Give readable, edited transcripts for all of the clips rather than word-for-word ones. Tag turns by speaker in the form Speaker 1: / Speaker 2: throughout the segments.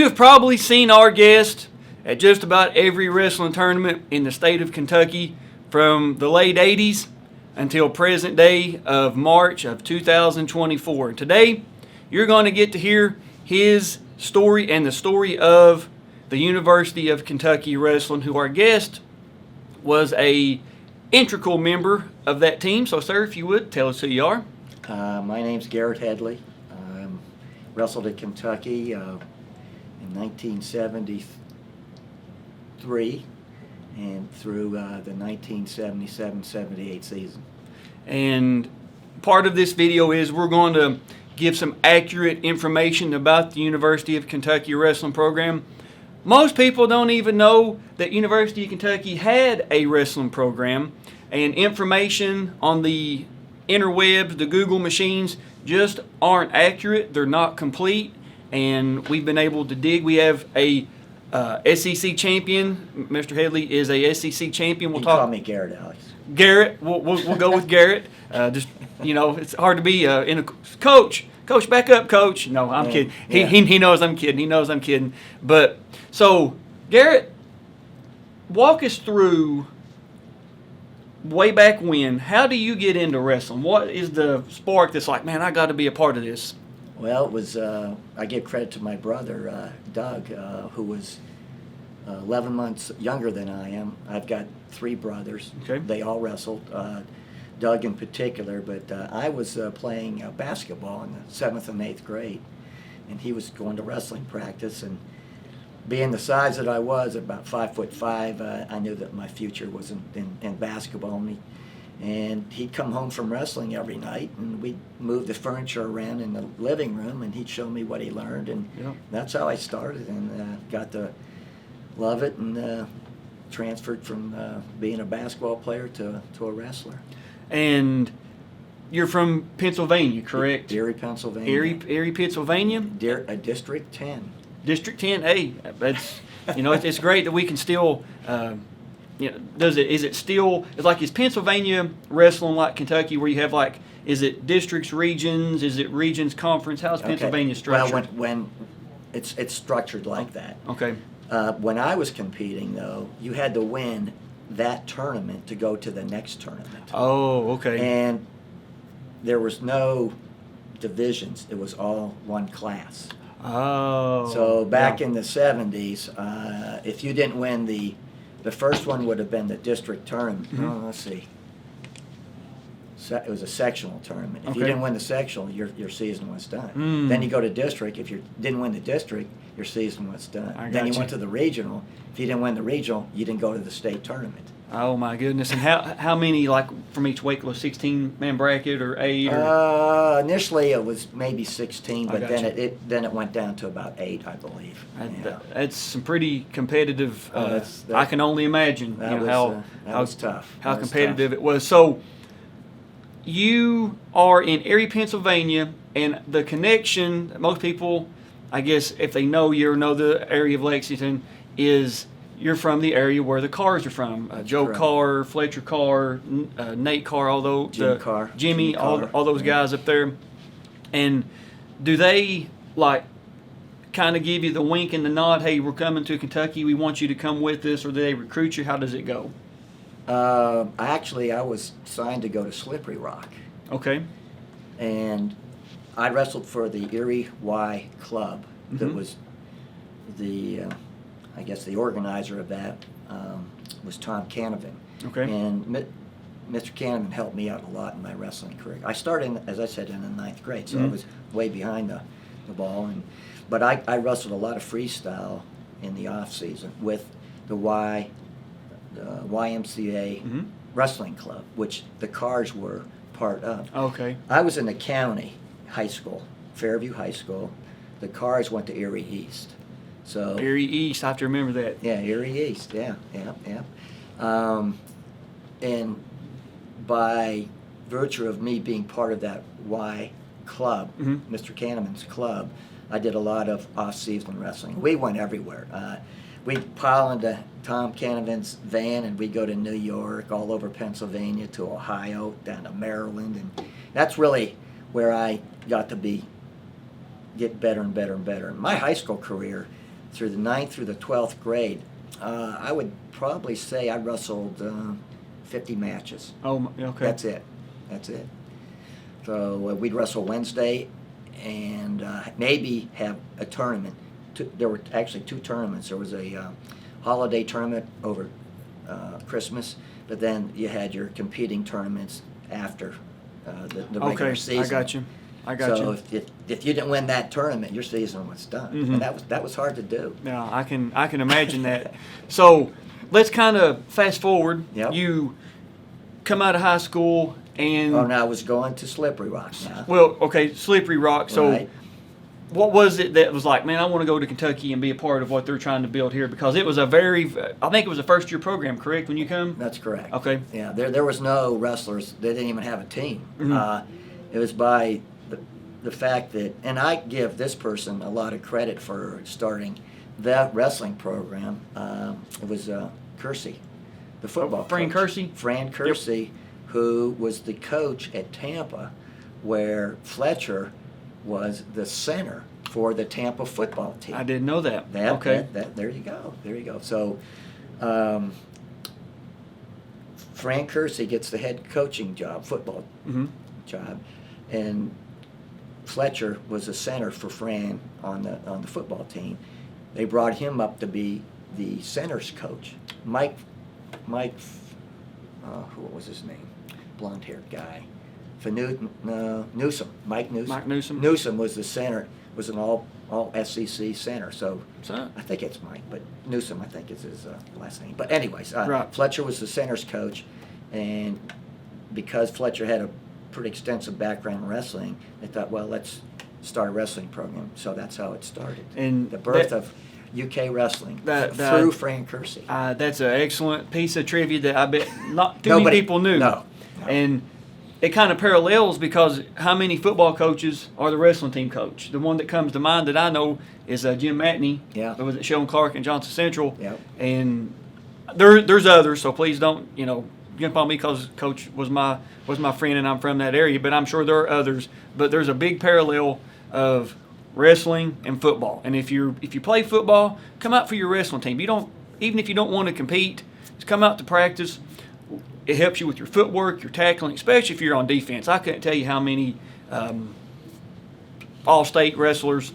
Speaker 1: have probably seen our guest at just about every wrestling tournament in the state of Kentucky from the late 80s until present day of March of 2024. Today, you're going to get to hear his story and the story of the University of Kentucky Wrestling, who our guest was a integral member of that team. So, sir, if you would, tell us who you are.
Speaker 2: My name's Garrett Headley. Wrestled at Kentucky in 1973 and through the 1977-78 season.
Speaker 1: And part of this video is we're going to give some accurate information about the University of Kentucky wrestling program. Most people don't even know that University of Kentucky had a wrestling program, and information on the interwebs, the Google machines, just aren't accurate. They're not complete, and we've been able to dig. We have a SEC champion. Mr. Headley is a SEC champion.
Speaker 2: We'll call me Garrett, Alex.
Speaker 1: Garrett, we'll go with Garrett. Just, you know, it's hard to be in a coach. Coach, back up, coach. No, I'm kidding. He knows I'm kidding. He knows I'm kidding. But so, Garrett, walk us through way back when. How do you get into wrestling? What is the spark that's like, man, I got to be a part of this?
Speaker 2: Well, it was, I give credit to my brother, Doug, who was 11 months younger than I am. I've got 3 brothers.
Speaker 1: Okay.
Speaker 2: They all wrestled, Doug in particular, but I was playing basketball in the 7th and 8th grade, and he was going to wrestling practice, and being the size that I was, about 5'5", I knew that my future was in basketball. And he'd come home from wrestling every night, and we'd move the furniture around in the living room, and he'd show me what he learned, and that's how I started, and got to love it, and transferred from being a basketball player to a wrestler.
Speaker 1: And you're from Pennsylvania, correct?
Speaker 2: Erie, Pennsylvania.
Speaker 1: Erie, Pennsylvania?
Speaker 2: District 10.
Speaker 1: District 10. Hey, that's, you know, it's great that we can still. You know, is Pennsylvania wrestling like Kentucky, where you have like, is it districts, regions, is it regions, conference? How's Pennsylvania structured?
Speaker 2: Well, when it's structured like that.
Speaker 1: Okay.
Speaker 2: When I was competing, though, you had to win that tournament to go to the next tournament.
Speaker 1: Oh, okay.
Speaker 2: And there was no divisions; it was all one class.
Speaker 1: Oh.
Speaker 2: So back in the 70s, if you didn't win the first one would have been the district tournament.
Speaker 1: Mm-hmm.
Speaker 2: Oh, let's see. It was a sectional tournament. If
Speaker 1: Okay.
Speaker 2: you didn't win the sectional, your season was done. Then you go to district. If you didn't win the district, your season was done. Then you went to the regional. If you didn't win the regional, you didn't go to the state tournament.
Speaker 1: Oh my goodness! And how many, like, from each weight class? 16-man bracket or 8? Or?
Speaker 2: Initially it was maybe 16, but then it went down to about 8, I believe.
Speaker 1: That's some pretty competitive.
Speaker 2: That
Speaker 1: I can only imagine
Speaker 2: that was tough.
Speaker 1: How competitive it was. So you are in Erie, Pennsylvania, and the connection, most people, I guess, if they know you or know the area of Lexington, is you're from the area where the Carrs are from. Joe
Speaker 2: correct.
Speaker 1: Carr, Fletcher Carr, Nate Carr, Jimmy, all those guys up there. And do they, like, kind of give you the wink and the nod, hey, we're coming to Kentucky, we want you to come with us, or do they recruit you? How does it go?
Speaker 2: I was signed to go to Slippery Rock.
Speaker 1: Okay.
Speaker 2: And I wrestled for the Erie Y Club. That was the, I guess the organizer of that was Tom Canavan.
Speaker 1: Okay.
Speaker 2: And Mr. Canavan helped me out a lot in my wrestling career. I started, as I said, in the 9th grade, so I was way behind the ball. But I wrestled a lot of freestyle in the off season with the YMCA wrestling club, which the Carrs were part of.
Speaker 1: Okay.
Speaker 2: I was in the county high school, Fairview High School. The Carrs went to Erie East. So
Speaker 1: Erie East, I have to remember that.
Speaker 2: Yeah, Erie East. Yeah. And by virtue of me being part of that Y club, Mr. Canavan's club, I did a lot of off-season wrestling. We went everywhere. We'd pile into Tom Canavan's van, and we'd go to New York, all over Pennsylvania, to Ohio, down to Maryland, and that's really where I got to get better and better and better. In my high school career, through the 9th through the 12th grade, I would probably say I wrestled 50 matches.
Speaker 1: Oh, okay.
Speaker 2: That's it. So we'd wrestle Wednesday and maybe have a tournament. There were actually 2 tournaments. There was a holiday tournament over Christmas, but then you had your competing tournaments after the regular season.
Speaker 1: I got you.
Speaker 2: So if you didn't win that tournament, your season was done, and that was hard to do.
Speaker 1: Yeah, I can imagine that. So let's kind of fast forward.
Speaker 2: Yep.
Speaker 1: You come out of high school and
Speaker 2: now I was going to Slippery Rock now.
Speaker 1: well, okay, Slippery Rock. So
Speaker 2: Right.
Speaker 1: what was it that was like, man, I want to go to Kentucky and be a part of what they're trying to build here? Because it was I think it was a first-year program, correct, when you come?
Speaker 2: That's correct.
Speaker 1: Okay.
Speaker 2: Yeah, there was no wrestlers. They didn't even have a team. It was by the fact that, and I give this person a lot of credit for starting that wrestling program. It was Kersey, the football
Speaker 1: Fran
Speaker 2: coach.
Speaker 1: Kersey?
Speaker 2: Fran Kersey, who was the coach at Tampa, where Fletcher was the center for the Tampa football team.
Speaker 1: I didn't know that. Okay.
Speaker 2: There you go. So, Fran Kersey gets the head coaching job, football job, and Fletcher was a center for Fran on the football team. They brought him up to be the center's coach. Mike, what was his name? Blonde-haired guy. Newsom. Mike Newsom.
Speaker 1: Mike Newsom.
Speaker 2: Newsom was the center, was an all SEC center. So
Speaker 1: So-
Speaker 2: I think it's Mike, but Newsom I think is his last name. But anyways,
Speaker 1: Right.
Speaker 2: Fletcher was the center's coach, and because Fletcher had a pretty extensive background in wrestling, they thought, well, let's start a wrestling program. So that's how it started.
Speaker 1: And
Speaker 2: the birth
Speaker 1: that-
Speaker 2: of UK wrestling
Speaker 1: That-
Speaker 2: through Fran Kersey.
Speaker 1: That's an excellent piece of trivia that I bet not too
Speaker 2: Nobody-
Speaker 1: many people knew.
Speaker 2: No.
Speaker 1: And it kind of parallels because how many football coaches are the wrestling team coach? The one that comes to mind that I know is Jim Matney.
Speaker 2: Yeah.
Speaker 1: Who was at Sheldon Clark and Johnson Central.
Speaker 2: Yep.
Speaker 1: And there's others, so please don't jump on me because Coach was my friend and I'm from that area. But I'm sure there are others. But there's a big parallel of wrestling and football. And if you play football, come out for your wrestling team. Even if you don't want to compete, just come out to practice. It helps you with your footwork, your tackling, especially if you're on defense. I couldn't tell you how many all-state wrestlers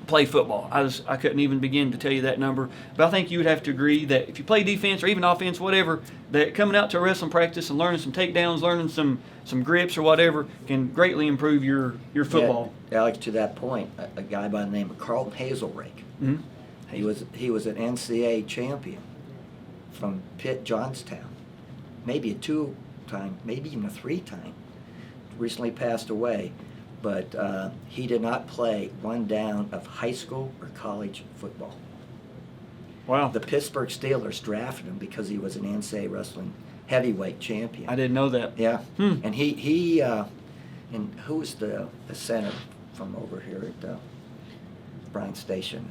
Speaker 1: play football. I couldn't even begin to tell you that number. But I think you would have to agree that if you play defense or even offense, whatever, that coming out to a wrestling practice and learning some takedowns, learning some grips or whatever can greatly improve your football.
Speaker 2: Yeah, Alex, to that point, a guy by the name of Carlton Hazelrake.
Speaker 1: Mhm.
Speaker 2: He was an NCAA champion from Pitt, Johnstown. Maybe a 2-time, maybe even a 3-time. Recently passed away, but he did not play one down of high school or college football.
Speaker 1: Wow.
Speaker 2: The Pittsburgh Steelers drafted him because he was an NCAA wrestling heavyweight champion.
Speaker 1: I didn't know that.
Speaker 2: Yeah,
Speaker 1: Hmm.
Speaker 2: and he and who was the center from over here at Bryan Station?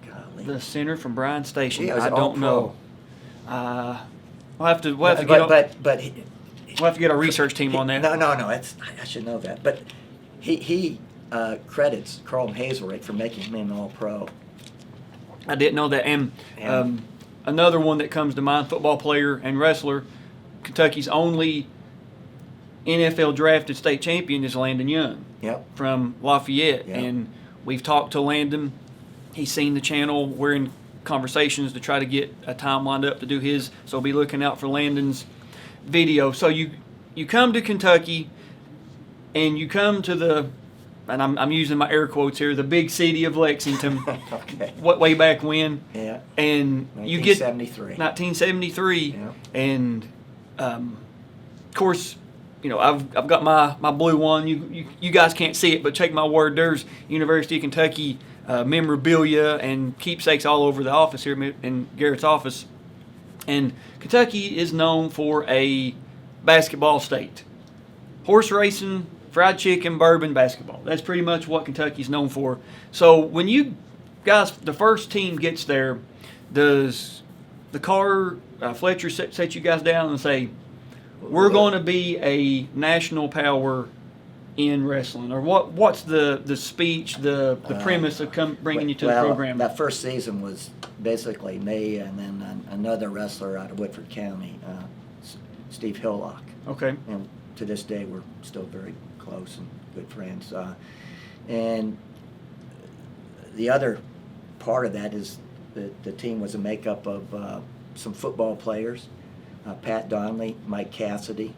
Speaker 2: Golly.
Speaker 1: The center from Bryan Station.
Speaker 2: Yeah, it was
Speaker 1: I
Speaker 2: all
Speaker 1: don't know. We'll have to get we'll have to get our research team on that.
Speaker 2: No. I should know that. But he credits Carlton Hazelrake for making him an All-Pro.
Speaker 1: I didn't know that. And
Speaker 2: Yeah.
Speaker 1: another one that comes to mind, football player and wrestler, Kentucky's only NFL drafted state champion is Landon Young.
Speaker 2: Yep.
Speaker 1: From Lafayette.
Speaker 2: Yep.
Speaker 1: And we've talked to Landon. He's seen the channel. We're in conversations to try to get a time lined up to do his. So be looking out for Landon's video. So you come to Kentucky and you come to the, and I'm using my air quotes here, the big city of Lexington.
Speaker 2: Okay.
Speaker 1: What way back when?
Speaker 2: Yeah.
Speaker 1: And you get
Speaker 2: 1973.
Speaker 1: 1973,
Speaker 2: Yeah.
Speaker 1: and of course, I've got my blue one. You guys can't see it, but take my word, there's University of Kentucky memorabilia and keepsakes all over the office here in Garrett's office. And Kentucky is known for a basketball state. Horse racing, fried chicken, bourbon, basketball. That's pretty much what Kentucky's known for. So when you guys, the first team gets there, does the car, Fletcher set you guys down and say, we're going to be a national power in wrestling, or what's the speech, the premise of bringing you to the program?
Speaker 2: That first season was basically me and then another wrestler out of Woodford County, Steve Hillock.
Speaker 1: Okay.
Speaker 2: And to this day, we're still very close and good friends. And the other part of that is the team was a makeup of some football players, Pat Donnelly, Mike Cassidy.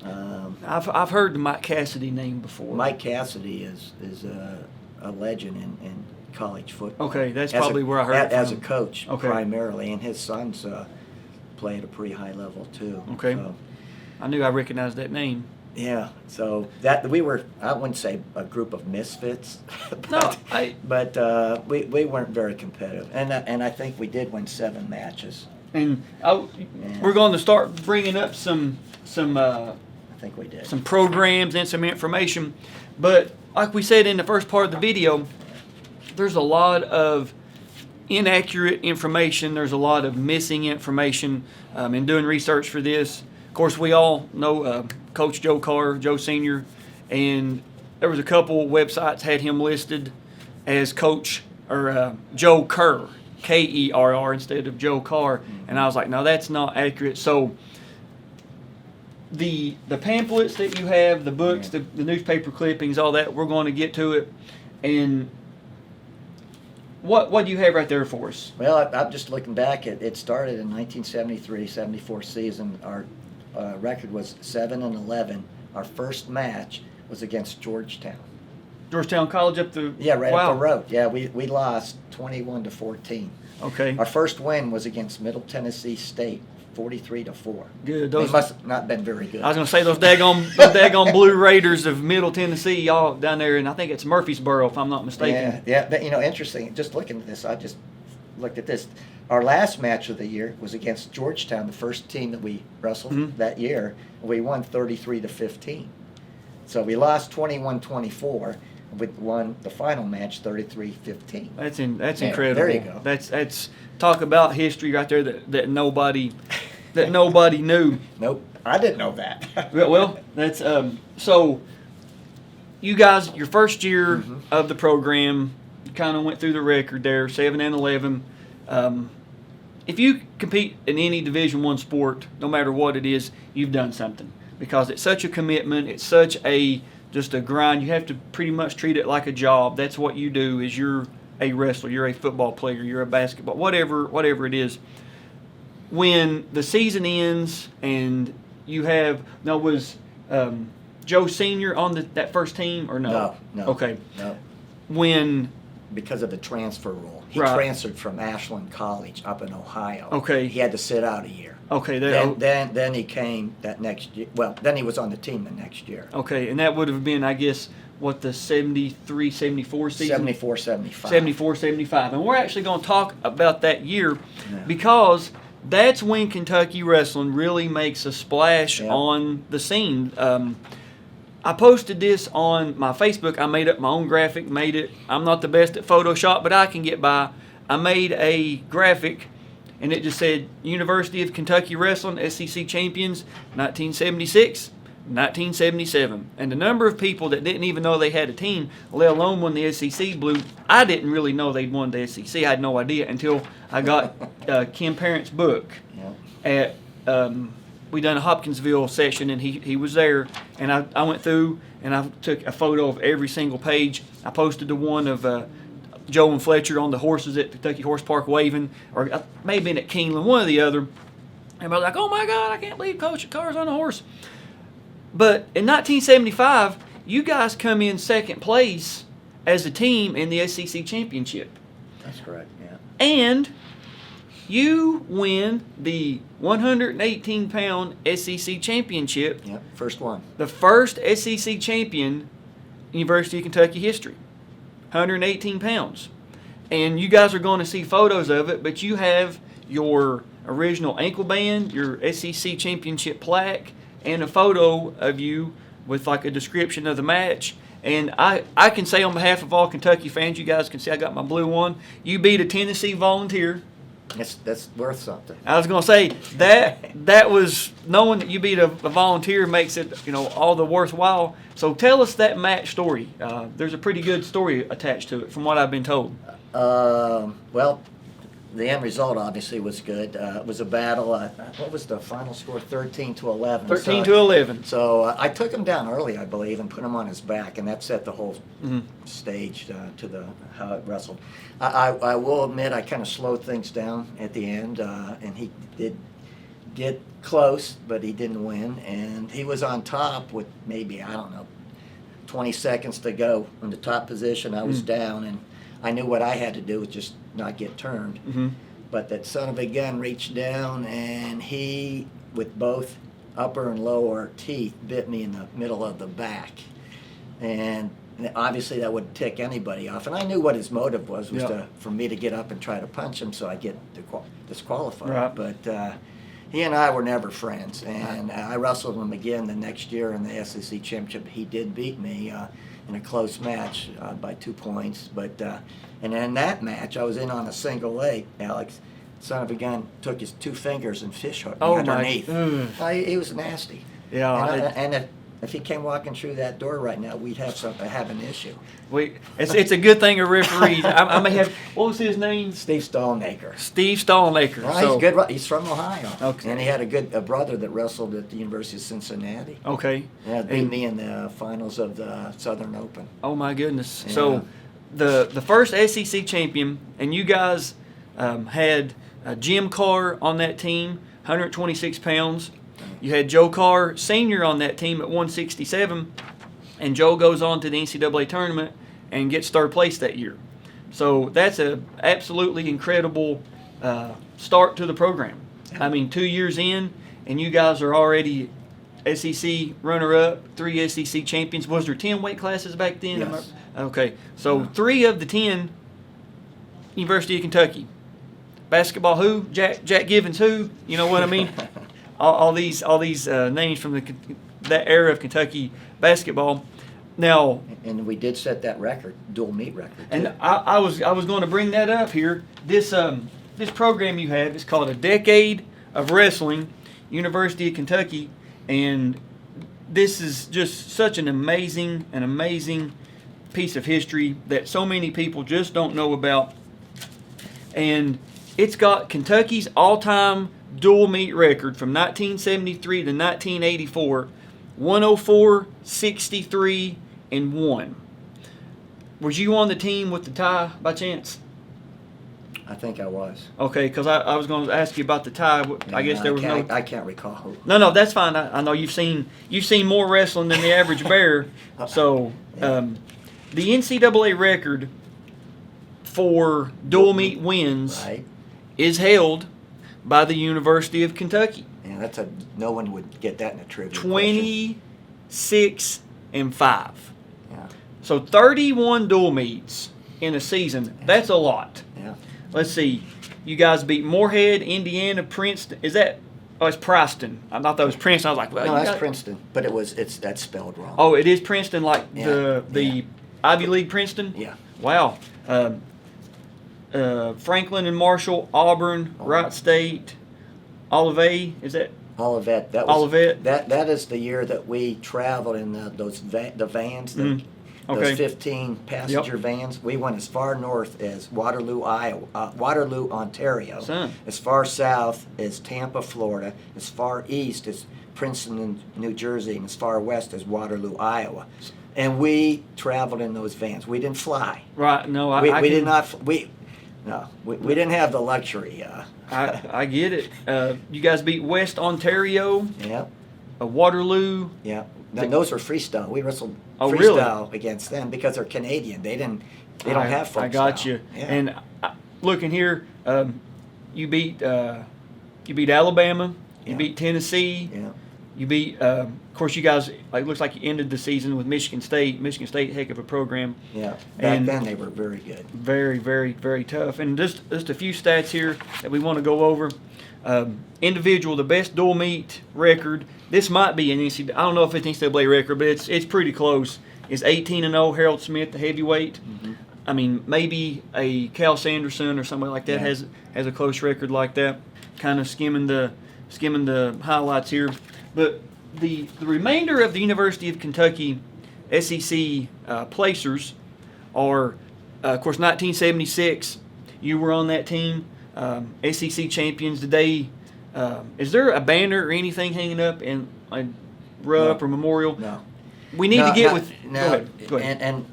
Speaker 1: I've heard the Mike Cassidy name before.
Speaker 2: Mike Cassidy is a legend in college football.
Speaker 1: Okay, that's probably where I heard it
Speaker 2: as
Speaker 1: from.
Speaker 2: a coach,
Speaker 1: Okay.
Speaker 2: primarily, and his sons play at a pretty high level too.
Speaker 1: Okay.
Speaker 2: So,
Speaker 1: I knew I recognized that name.
Speaker 2: yeah, so that we were, I wouldn't say a group of misfits,
Speaker 1: No,
Speaker 2: but we weren't very competitive, and I think we did win 7 matches.
Speaker 1: And we're going to start bringing up some
Speaker 2: I think we did.
Speaker 1: some programs and some information. But like we said in the first part of the video, there's a lot of inaccurate information. There's a lot of missing information in doing research for this. Of course, we all know Coach Joe Carr, Joe Sr., and there was a couple websites had him listed as Coach or Joe Kerr, Kerr instead of Joe Carr, and I was like, no, that's not accurate. So the pamphlets that you have, the books, the newspaper clippings, all that, we're going to get to it. And what do you have right there for us?
Speaker 2: Well, I'm just looking back. It started in 1973-74 season. Our record was 7-11. Our first match was against Georgetown.
Speaker 1: Georgetown College up the
Speaker 2: Right
Speaker 1: wow.
Speaker 2: up the road. Yeah, we lost 21-14.
Speaker 1: Okay,
Speaker 2: Our first win was against Middle Tennessee State, 43-4.
Speaker 1: good.
Speaker 2: They must have not been very good.
Speaker 1: I was going to say those daggone Blue Raiders of Middle Tennessee, y'all down there, and I think it's Murfreesboro, if I'm not mistaken.
Speaker 2: Yeah. But, interesting. Just looking at this, I just looked at this. Our last match of the year was against Georgetown, the first team that we wrestled that year. We won 33-15. So we lost 21-24. We won the final match 33-15.
Speaker 1: That's
Speaker 2: Yeah,
Speaker 1: incredible.
Speaker 2: there you go.
Speaker 1: That's talk about history right there that nobody knew.
Speaker 2: Nope, I didn't know that.
Speaker 1: Well, that's so. You guys, your first year of the program, you kind of went through the record there, 7-11. If you compete in any Division I sport, no matter what it is, you've done something because it's such a commitment. It's such just a grind. You have to pretty much treat it like a job. That's what you do. Is you're a wrestler, you're a football player, you're a basketball, whatever it is. When the season ends and you have was Joe Sr. on that first team or no?
Speaker 2: No.
Speaker 1: Okay.
Speaker 2: No.
Speaker 1: When
Speaker 2: Because of the transfer rule. He
Speaker 1: Right.
Speaker 2: transferred from Ashland College up in Ohio.
Speaker 1: Okay.
Speaker 2: He had to sit out a year.
Speaker 1: okay,
Speaker 2: Then he came that next year. Well, then he was on the team the next year.
Speaker 1: okay, and that would have been, I guess, what the 73-74 season.
Speaker 2: 74-75.
Speaker 1: 74-75, and we're actually going to talk about that year
Speaker 2: Yeah.
Speaker 1: because that's when Kentucky wrestling really makes a splash
Speaker 2: Yeah.
Speaker 1: on the scene. I posted this on my Facebook. I made up my own graphic, I'm not the best at Photoshop, but I can get by. I made a graphic, and it just said, University of Kentucky Wrestling, SEC Champions, 1976, 1977. And the number of people that didn't even know they had a team, let alone when the SEC blew, I didn't really know they'd won the SEC. I had no idea until I got Kim Parent's book
Speaker 2: Yeah.
Speaker 1: at we done a Hopkinsville session, and he was there, and I went through and I took a photo of every single page. I posted the one of Joe and Fletcher on the horses at Kentucky Horse Park waving, or maybe been at Keeneland, one or the other. And I was like, oh my God, I can't believe Coach Carr's on a horse. But in 1975, you guys come in second place as a team in the SEC championship.
Speaker 2: That's correct, yeah.
Speaker 1: And you win the 118-pound SEC championship,
Speaker 2: Yep, first one.
Speaker 1: the first SEC champion in University of Kentucky history, 118 pounds. And you guys are going to see photos of it, but you have your original ankle band, your SEC championship plaque, and a photo of you with like a description of the match. And I can say on behalf of all Kentucky fans, you guys can see I got my blue one. You beat a Tennessee Volunteer
Speaker 2: That's worth something.
Speaker 1: I was going to say that was knowing that you beat a volunteer makes it all the worthwhile. So tell us that match story. There's a pretty good story attached to it, from what I've been told.
Speaker 2: Well, the end result obviously was good. It was a battle. What was the final score? 13-11.
Speaker 1: 13-11.
Speaker 2: So I took him down early, I believe, and put him on his back, and that set the whole stage to how it wrestled. I will admit I kind of slowed things down at the end, and he did get close, but he didn't win. And he was on top with maybe, 20 seconds to go in the top position. I was down, and I knew what I had to do was just not get turned. But that son of a gun reached down, and he, with both upper and lower teeth, bit me in the middle of the back. And obviously that would tick anybody off. And I knew what his motive was for me to get up and try to punch him so I'd get disqualified.
Speaker 1: Right.
Speaker 2: But he and I were never friends. And I wrestled him again the next year in the SEC Championship. He did beat me in a close match by 2 points. But and in that match, I was in on a single leg. Alex, son of a gun, took his 2 fingers and fish hooked me underneath. He was nasty.
Speaker 1: Yeah.
Speaker 2: And if he came walking through that door right now, we'd have an issue.
Speaker 1: It's a good thing a referee. I may have. What was his name?
Speaker 2: Steve Stallnaker.
Speaker 1: Steve Stallnaker.
Speaker 2: Well, he's good. He's from Ohio.
Speaker 1: Okay.
Speaker 2: And he had a brother that wrestled at the University of Cincinnati.
Speaker 1: Okay.
Speaker 2: Yeah, beat me in the finals of the Southern Open.
Speaker 1: Oh my goodness.
Speaker 2: Yeah.
Speaker 1: So the first SEC champion, and you guys had Jim Carr on that team, 126 pounds. You had Joe Carr Sr. on that team at 167, and Joe goes on to the NCAA tournament and gets third place that year. So that's an absolutely incredible start to the program. I mean, 2 years in, and you guys are already SEC runner-up, 3 SEC champions. Was there 10 weight classes back then?
Speaker 2: Yes.
Speaker 1: Okay, so 3 of the 10, University of Kentucky. Basketball who? Jack Givens who? You know what I mean? all these names from that era of Kentucky basketball. Now,
Speaker 2: and we did set that record, dual meet record.
Speaker 1: And I was going to bring that up here. This program you have is called A Decade of Wrestling, University of Kentucky, and this is just such an amazing piece of history that so many people just don't know about. And it's got Kentucky's all-time dual meet record from 1973 to 1984, 104, 63, and 1. Was you on the team with the tie by chance?
Speaker 2: I think I was.
Speaker 1: Okay, because I was going to ask you about the tie. I guess there was no.
Speaker 2: I can't recall.
Speaker 1: No, that's fine. I know you've seen more wrestling than the average bear. So, the NCAA record for dual meet wins is held by the University of Kentucky.
Speaker 2: Yeah, no one would get that in a trivia.
Speaker 1: 26-5. Yeah. So 31 dual meets in a season. That's a lot.
Speaker 2: Yeah.
Speaker 1: Let's see. You guys beat Moorhead, Indiana, Princeton. Is that? Oh, it's Princeton. I thought that was Princeton. I was like, well,
Speaker 2: no, that's Princeton, but that's spelled wrong.
Speaker 1: Oh, it is Princeton, like the Ivy League Princeton.
Speaker 2: Yeah.
Speaker 1: Wow. Franklin and Marshall, Auburn, Wright State, Olivet. Is that?
Speaker 2: Olivet. That was Olivet. That is the year that we traveled in the vans. Those 15 passenger vans. We went as far north as Waterloo, Ontario. As far south as Tampa, Florida. As far east as Princeton, New Jersey, and as far west as Waterloo, Iowa. And we traveled in those vans. We didn't fly.
Speaker 1: Right. No,
Speaker 2: we did not. We didn't have the luxury.
Speaker 1: I get it. You guys beat West Ontario.
Speaker 2: Yeah.
Speaker 1: Waterloo.
Speaker 2: Yeah. Now, those were freestyle. We wrestled
Speaker 1: freestyle
Speaker 2: against them because they're Canadian. They don't have folk
Speaker 1: I got
Speaker 2: style.
Speaker 1: you.
Speaker 2: Yeah.
Speaker 1: And looking here, you beat Alabama. You beat Tennessee.
Speaker 2: Yeah.
Speaker 1: You beat. Of course, you guys. It looks like you ended the season with Michigan State. Michigan State, heck of a program.
Speaker 2: Yeah. Back then, they were very good.
Speaker 1: Very, very, very tough. And just a few stats here that we want to go over. Individual, the best dual meet record. This might be an NCAA. I don't know if it's an NCAA record, but it's pretty close. Is 18-0. Harold Smith, the heavyweight. I mean, maybe a Cal Sanderson or somebody like that
Speaker 2: Yeah.
Speaker 1: has a close record like that. Kind of skimming the highlights here, but the remainder of the University of Kentucky SEC placers are, of course, 1976. You were on that team, SEC champions. Today, is there a banner or anything hanging up in a Rupp or Memorial?
Speaker 2: No.
Speaker 1: We need to get with.
Speaker 2: No,
Speaker 1: Go ahead.
Speaker 2: And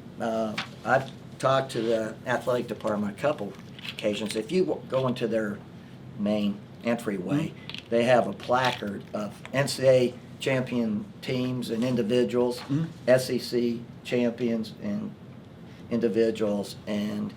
Speaker 2: I've talked to the athletic department a couple occasions. If you go into their main entryway, they have a placard of NCAA champion teams and individuals, SEC champions and individuals, and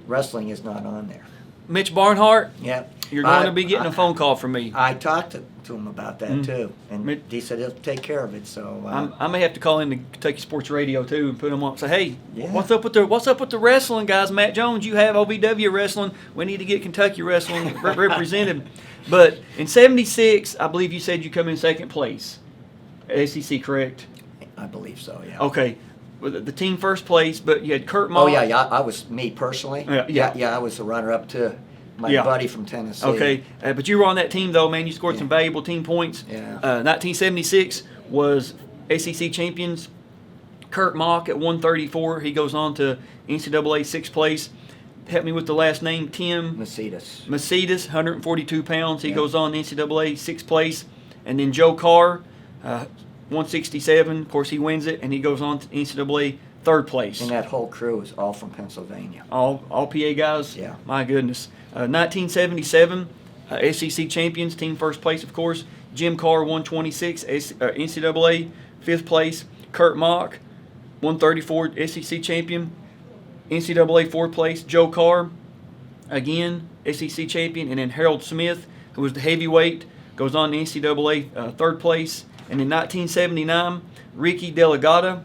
Speaker 2: wrestling is not on there.
Speaker 1: Mitch Barnhart,
Speaker 2: Yeah.
Speaker 1: you're going to be getting a phone call from me.
Speaker 2: I talked to him about that too, and
Speaker 1: Mitch-
Speaker 2: he said he'll take care of it. So
Speaker 1: I may have to call into Kentucky Sports Radio too and put them on. Say, hey,
Speaker 2: Yeah.
Speaker 1: what's up with the wrestling guys? Matt Jones, you have OVW wrestling. We need to get Kentucky wrestling represented. But in '76, I believe you said you come in second place, SEC, correct?
Speaker 2: I believe so. Yeah.
Speaker 1: Okay, well, the team first place, but you had Kurt
Speaker 2: Oh
Speaker 1: Mott.
Speaker 2: yeah. I was me personally.
Speaker 1: Yeah.
Speaker 2: I was the runner-up to my
Speaker 1: Yeah.
Speaker 2: buddy from Tennessee.
Speaker 1: Okay, but you were on that team though, man. You scored some
Speaker 2: Yeah.
Speaker 1: valuable team points.
Speaker 2: Yeah.
Speaker 1: 1976 was SEC champions. Kurt Mock at 134. He goes on to NCAA sixth place. Help me with the last name, Tim
Speaker 2: Macedas.
Speaker 1: 142 pounds. He
Speaker 2: Yeah.
Speaker 1: goes on NCAA sixth place. And then Joe Carr, 167. Of course, he wins it, and he goes on to NCAA third place.
Speaker 2: And that whole crew is all from Pennsylvania.
Speaker 1: All PA guys?
Speaker 2: Yeah.
Speaker 1: My goodness. 1977, SEC champions, team first place, of course. Jim Carr, 126, NCAA fifth place. Kurt Mock, 134, SEC champion. NCAA fourth place. Joe Carr, again, SEC champion. And then Harold Smith, who was the heavyweight, goes on to NCAA third place. And in 1979, Ricky Delegata,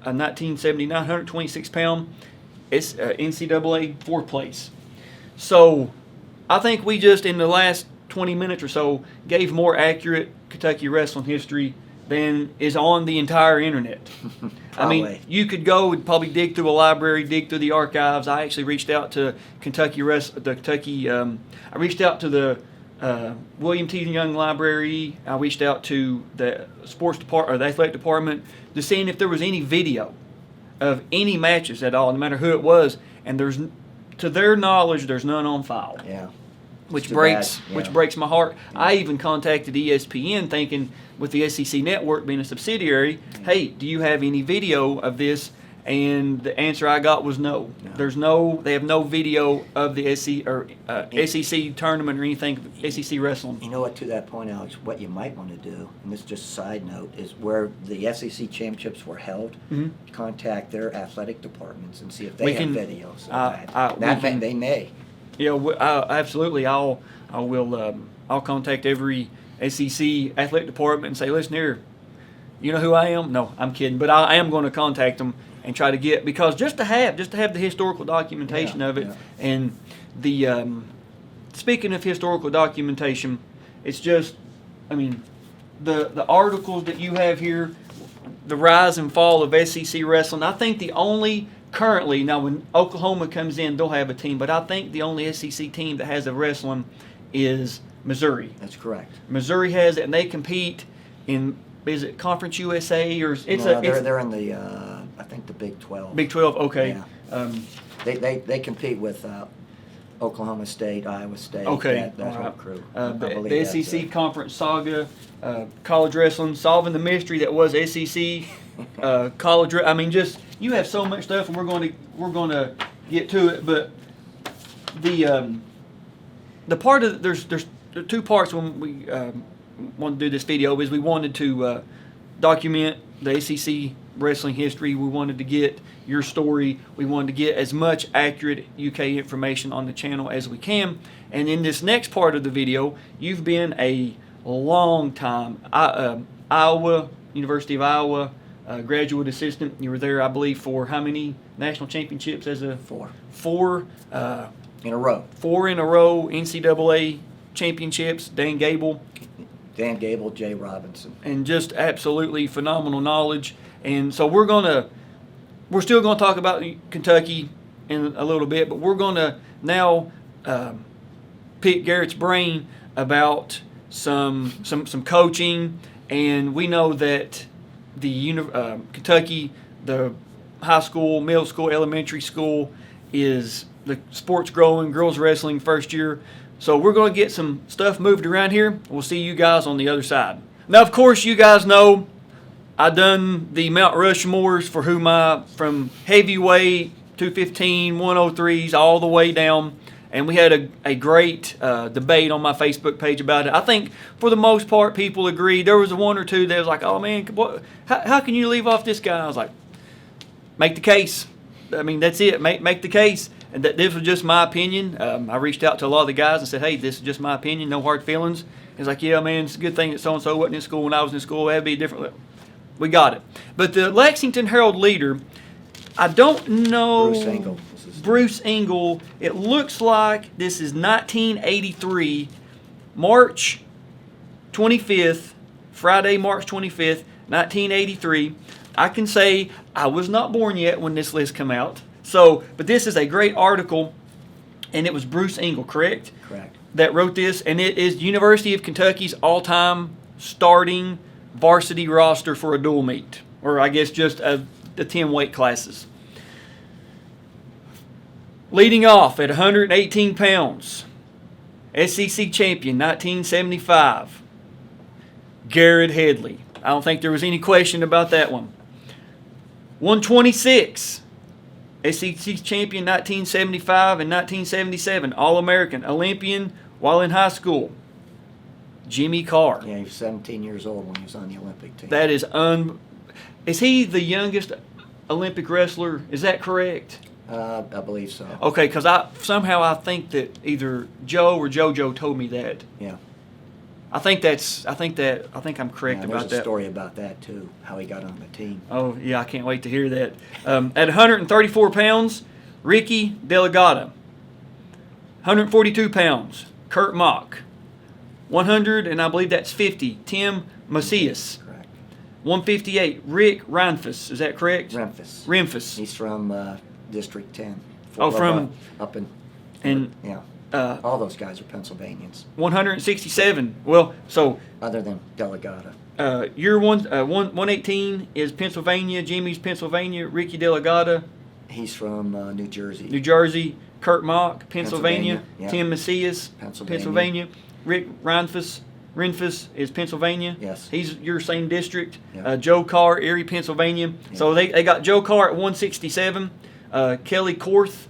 Speaker 1: 1979, 126 pound, NCAA fourth place. So I think we just, in the last 20 minutes or so, gave more accurate Kentucky wrestling history than is on the entire internet. I mean,
Speaker 2: Probably.
Speaker 1: you could go and probably dig through a library, dig through the archives. I actually reached out to I reached out to the William T. Young Library. I reached out to the sports department, or the athletic department, to seeing if there was any video of any matches at all, no matter who it was. And there's, to their knowledge, there's none on file.
Speaker 2: Yeah.
Speaker 1: Which
Speaker 2: too
Speaker 1: breaks
Speaker 2: bad,
Speaker 1: which
Speaker 2: yeah.
Speaker 1: breaks my heart. I even contacted ESPN thinking, with the SEC Network being a subsidiary, hey, do you have any video of this? And the answer I got was no.
Speaker 2: No.
Speaker 1: They have no video of the SEC tournament or anything, SEC wrestling.
Speaker 2: You know what, to that point, Alex, what you might want to do, and this is just a side note, is where the SEC championships were held, contact their athletic departments and see if
Speaker 1: We
Speaker 2: they have
Speaker 1: can-
Speaker 2: videos of
Speaker 1: we can-
Speaker 2: they may.
Speaker 1: Yeah, absolutely. I'll contact every SEC athletic department and say, listen here, you know who I am? No, I'm kidding, but I am going to contact them and try to get, because just to have the historical documentation
Speaker 2: Yeah,
Speaker 1: of it.
Speaker 2: yeah.
Speaker 1: And the speaking of historical documentation, it's just, I mean, the articles that you have here, the rise and fall of SEC wrestling. I think the only currently, now when Oklahoma comes in, they'll have a team, but I think the only SEC team that has a wrestling is Missouri.
Speaker 2: That's correct.
Speaker 1: Missouri has it, and they compete in, is it Conference USA, or it's
Speaker 2: They're in the I think the Big 12.
Speaker 1: Big 12. Okay.
Speaker 2: Yeah. They compete with Oklahoma State, Iowa State.
Speaker 1: Okay.
Speaker 2: That
Speaker 1: All
Speaker 2: whole
Speaker 1: right.
Speaker 2: crew.
Speaker 1: The
Speaker 2: that's
Speaker 1: SEC
Speaker 2: it.
Speaker 1: Conference saga, college wrestling, solving the mystery that was SEC, college. I mean, just you have so much stuff, and we're going to get to it. But the part of there are two parts when we wanted to do this video. Is we wanted to document the SEC wrestling history. We wanted to get your story. We wanted to get as much accurate UK information on the channel as we can. And in this next part of the video, you've been a long time Iowa, University of Iowa, graduate assistant. You were there, I believe, for how many national championships as a four
Speaker 2: in a row.
Speaker 1: 4 in a row NCAA championships. Dan Gable.
Speaker 2: Jay Robinson.
Speaker 1: And just absolutely phenomenal knowledge. And so we're still gonna talk about Kentucky in a little bit, but we're going to now pick Garrett's brain about some coaching, and we know that the Kentucky, the high school, middle school, elementary school is the sport's growing, girls wrestling first year. So we're going to get some stuff moved around here. We'll see you guys on the other side. Now, of course, you guys know I done the Mount Rushmores for from heavyweight, 215, 103s, all the way down. And we had a great debate on my Facebook page about it. I think for the most part, people agreed. There was one or two that was like, oh man, how can you leave off this guy? I was like, make the case. I mean, that's it. Make the case. And that this was just my opinion. I reached out to a lot of the guys and said, hey, this is just my opinion. No hard feelings. It's like, yeah, man, it's a good thing that so-and-so wasn't in school when I was in school. That'd be different. We got it. But the Lexington Herald leader, I don't know.
Speaker 2: Bruce Engel.
Speaker 1: Bruce Engel. It looks like this is 1983, March 25th, Friday, March 25th, 1983. I can say I was not born yet when this list came out. So, but this is a great article, and it was Bruce Engel, correct?
Speaker 2: Correct.
Speaker 1: That wrote this, and it is University of Kentucky's all-time starting varsity roster for a dual meet, or I guess just the 10 weight classes. Leading off at 118 pounds, SEC champion 1975, Garrett Headley. I don't think there was any question about that one. 126, SEC champion 1975 and 1977, All-American, Olympian while in high school, Jimmy Carr.
Speaker 2: Yeah, he was 17 years old when he was on the Olympic team.
Speaker 1: That is Is he the youngest Olympic wrestler? Is that correct?
Speaker 2: I believe so.
Speaker 1: Okay, because I think that either Joe or JoJo told me that.
Speaker 2: Yeah.
Speaker 1: I think I'm correct about that.
Speaker 2: There's a story about that too, how he got on the team.
Speaker 1: Oh yeah, I can't wait to hear that. At 134 pounds, Ricky Delegata. 142 pounds, Kurt Mock. 100, and I believe that's 50, Tim Macias.
Speaker 2: Correct.
Speaker 1: 158, Rick Reinfuss. Is that correct?
Speaker 2: Remphis. He's from District 10.
Speaker 1: Up in
Speaker 2: yeah. All those guys are Pennsylvanians.
Speaker 1: 167. Well, so
Speaker 2: other than Delegata.
Speaker 1: Your 118 is Pennsylvania. Jimmy's Pennsylvania. Ricky Delegata.
Speaker 2: He's from New Jersey.
Speaker 1: New Jersey. Kurt Mock, Pennsylvania.
Speaker 2: Yeah.
Speaker 1: Tim Macias, Pennsylvania. Rick Reinfuss is Pennsylvania.
Speaker 2: Yes.
Speaker 1: He's your same district.
Speaker 2: Yeah.
Speaker 1: Joe Carr, Erie, Pennsylvania.
Speaker 2: Yeah.
Speaker 1: So they got Joe Carr at 167. Kelly Korth.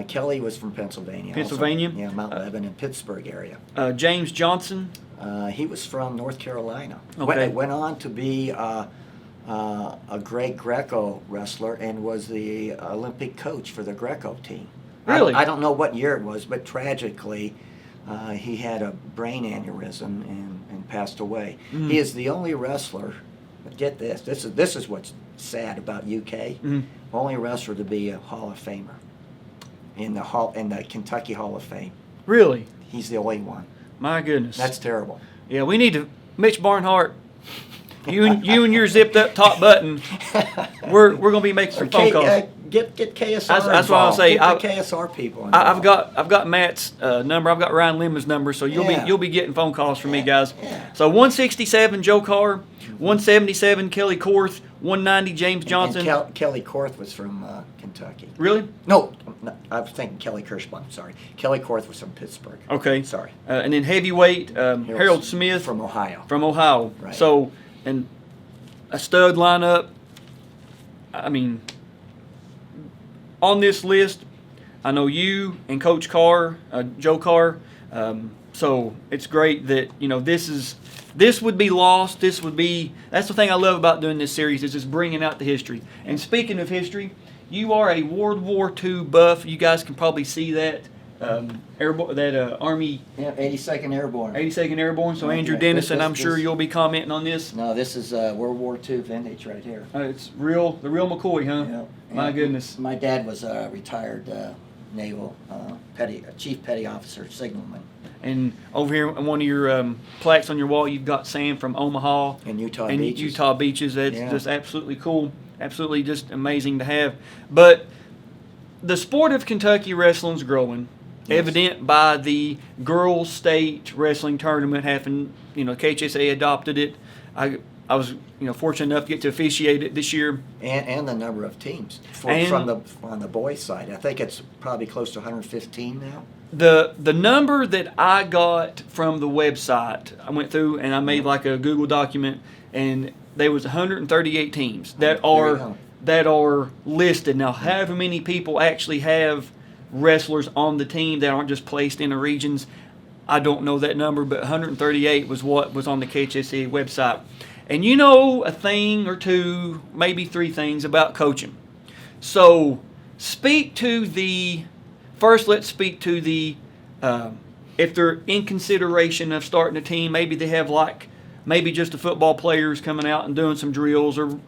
Speaker 2: Kelly was from Pennsylvania.
Speaker 1: Pennsylvania.
Speaker 2: Also. Yeah, Mount Lebanon, Pittsburgh area.
Speaker 1: James Johnson.
Speaker 2: He was from North Carolina.
Speaker 1: Okay.
Speaker 2: Went on to be a great Greco wrestler and was the Olympic coach for the Greco team.
Speaker 1: Really?
Speaker 2: I don't know what year it was, but tragically, he had a brain aneurysm and passed away. He is the only wrestler. But get this. This is what's sad about UK. Only wrestler to be a Hall of Famer in the Kentucky Hall of Fame.
Speaker 1: Really?
Speaker 2: He's the only one.
Speaker 1: My goodness.
Speaker 2: That's terrible.
Speaker 1: Yeah, we need to. Mitch Barnhart, you and your zipped up top button. We're gonna be making some phone calls.
Speaker 2: Get KSR.
Speaker 1: That's what I'll say.
Speaker 2: Get the KSR people
Speaker 1: I've
Speaker 2: involved.
Speaker 1: got Matt's number. I've got Ryan Lemon's number. So you'll be getting phone calls from me, guys.
Speaker 2: Yeah.
Speaker 1: So 167 Joe Carr, 177 Kelly Korth, 190 James Johnson.
Speaker 2: And Kelly Korth was from Kentucky.
Speaker 1: Really?
Speaker 2: No, I was thinking Kelly Kirschbaum. Sorry, Kelly Korth was from Pittsburgh.
Speaker 1: Okay.
Speaker 2: Sorry.
Speaker 1: And then heavyweight Harold Smith
Speaker 2: from Ohio.
Speaker 1: From Ohio.
Speaker 2: Right.
Speaker 1: So and a stud lineup. I mean, on this list, I know you and Coach Carr, Joe Carr. So it's great that this would be lost. That's the thing I love about doing this series is just bringing out the history. And speaking of history, you are a World War II buff. You guys can probably see that Army.
Speaker 2: Yeah, 82nd Airborne.
Speaker 1: 82nd Airborne. So Andrew Dennison, I'm sure you'll be commenting on this.
Speaker 2: No, this is World War II vintage right here.
Speaker 1: It's the real McCoy, huh?
Speaker 2: Yeah.
Speaker 1: My goodness.
Speaker 2: My dad was a retired naval chief petty officer, signalman.
Speaker 1: And over here on one of your plaques on your wall, you've got Sam from Omaha.
Speaker 2: And Utah Beaches.
Speaker 1: That's just absolutely cool. Absolutely just amazing to have. But the sport of Kentucky wrestling's growing. Yes. Evident by the girls' state wrestling tournament having, KHSA adopted it. I was, fortunate enough to get to officiate it this year.
Speaker 2: And the number of teams on the boys' side. I think it's probably close to 115 now.
Speaker 1: The number that I got from the website, I went through and I made like a Google document, and there was 138 teams that are listed. Now, however many people actually have wrestlers on the team that aren't just placed in the regions, I don't know that number, but 138 was what was on the KHSA website. And a thing or two, maybe three things about coaching. So let's speak to the, if they're in consideration of starting a team, maybe they have maybe just the football players coming out and doing some drills, or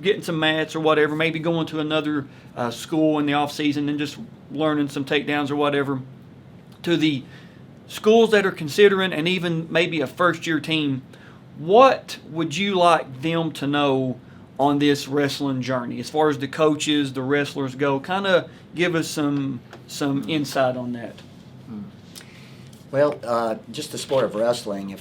Speaker 1: getting some mats or whatever, maybe going to another school in the off season and just learning some takedowns or whatever. To the schools that are considering, and even maybe a first year team, what would you like them to know on this wrestling journey as far as the coaches, the wrestlers go? Kind of give us some insight on that.
Speaker 2: Well, just the sport of wrestling,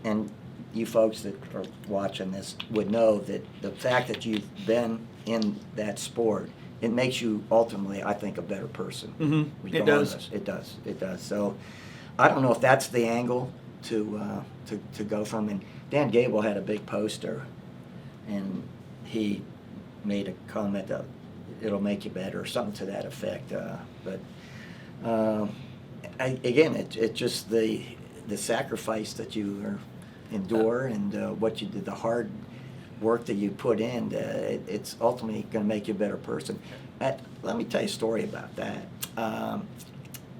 Speaker 2: and you folks that are watching this would know that the fact that you've been in that sport, it makes you ultimately, I think, a better person.
Speaker 1: Mm-hmm. It does.
Speaker 2: It does. So I don't know if that's the angle to go from. And Dan Gable had a big poster, and he made a comment that it'll make you better, or something to that effect. Again, it's just the sacrifice that you endure, and what you did, the hard work that you put in. It's ultimately going to make you a better person. Let me tell you a story about that. I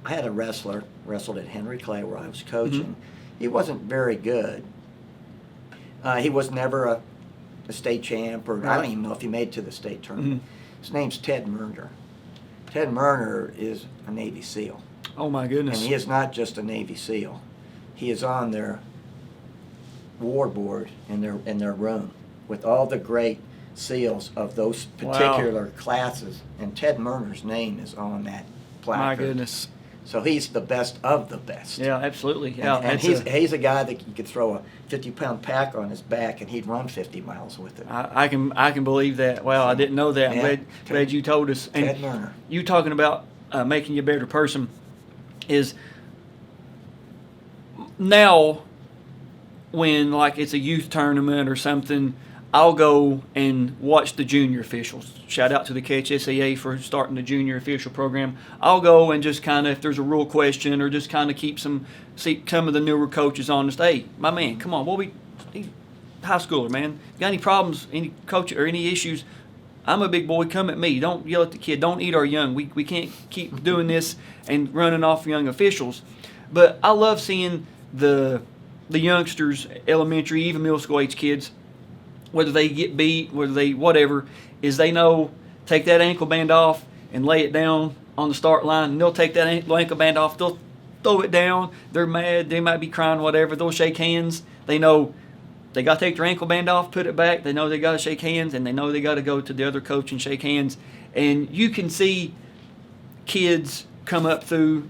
Speaker 2: had a wrestler wrestled at Henry Clay where I was coaching. Mm-hmm. He wasn't very good. He was never a state champ, or I don't even know if he made it to the state tournament. Mm-hmm. His name's Ted Murner. Ted Murner is a Navy SEAL.
Speaker 1: Oh my goodness!
Speaker 2: And he is not just a Navy SEAL. He is on their war board in their room with all the great SEALs of those particular classes, and Ted Murner's name is on that placard.
Speaker 1: My goodness!
Speaker 2: So he's the best of the best.
Speaker 1: Yeah, absolutely. Yeah,
Speaker 2: and he's a guy that you could throw a 50-pound pack on his back and he'd run 50 miles with it.
Speaker 1: I can believe that. Wow, I didn't know that.
Speaker 2: Yeah,
Speaker 1: I'm glad you told us.
Speaker 2: Ted Murner.
Speaker 1: You talking about making you a better person is now when it's a youth tournament or something, I'll go and watch the junior officials. Shout out to the KHSAA for starting the junior official program. I'll go and just kind of, if there's a rule question, or just kind of see some of the newer coaches honest. Hey, my man, come on, high schooler, man. Got any problems, any coach or any issues? I'm a big boy. Come at me. Don't yell at the kid. Don't eat our young. We can't keep doing this and running off young officials. But I love seeing the youngsters, elementary, even middle school age kids, whether they get beat, whether they whatever, is they know, take that ankle band off and lay it down on the start line, and they'll take that ankle band off, they'll throw it down, they're mad, they might be crying, whatever, they'll shake hands, they know they got to take their ankle band off, put it back, they know they got to shake hands, and they know they got to go to the other coach and shake hands. And you can see kids come up through,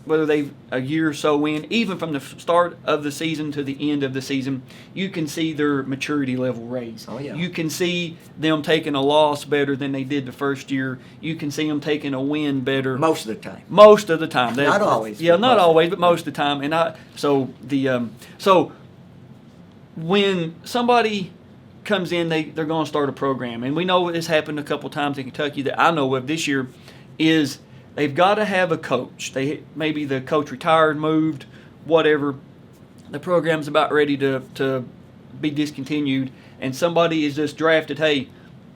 Speaker 1: whether they've a year or so in, even from the start of the season to the end of the season, you can see their maturity level raise.
Speaker 2: Oh, yeah.
Speaker 1: You can see them taking a loss better than they did the first year. You can see them taking a win better.
Speaker 2: Most of the time.
Speaker 1: Most of the time.
Speaker 2: Not always.
Speaker 1: Yeah, not always, but most of the time. And so when somebody comes in, they're going to start a program, and we know this happened a couple times in Kentucky that I know of this year, is they've got to have a coach. Maybe the coach retired, moved, whatever. The program's about ready to be discontinued, and somebody is just drafted, hey,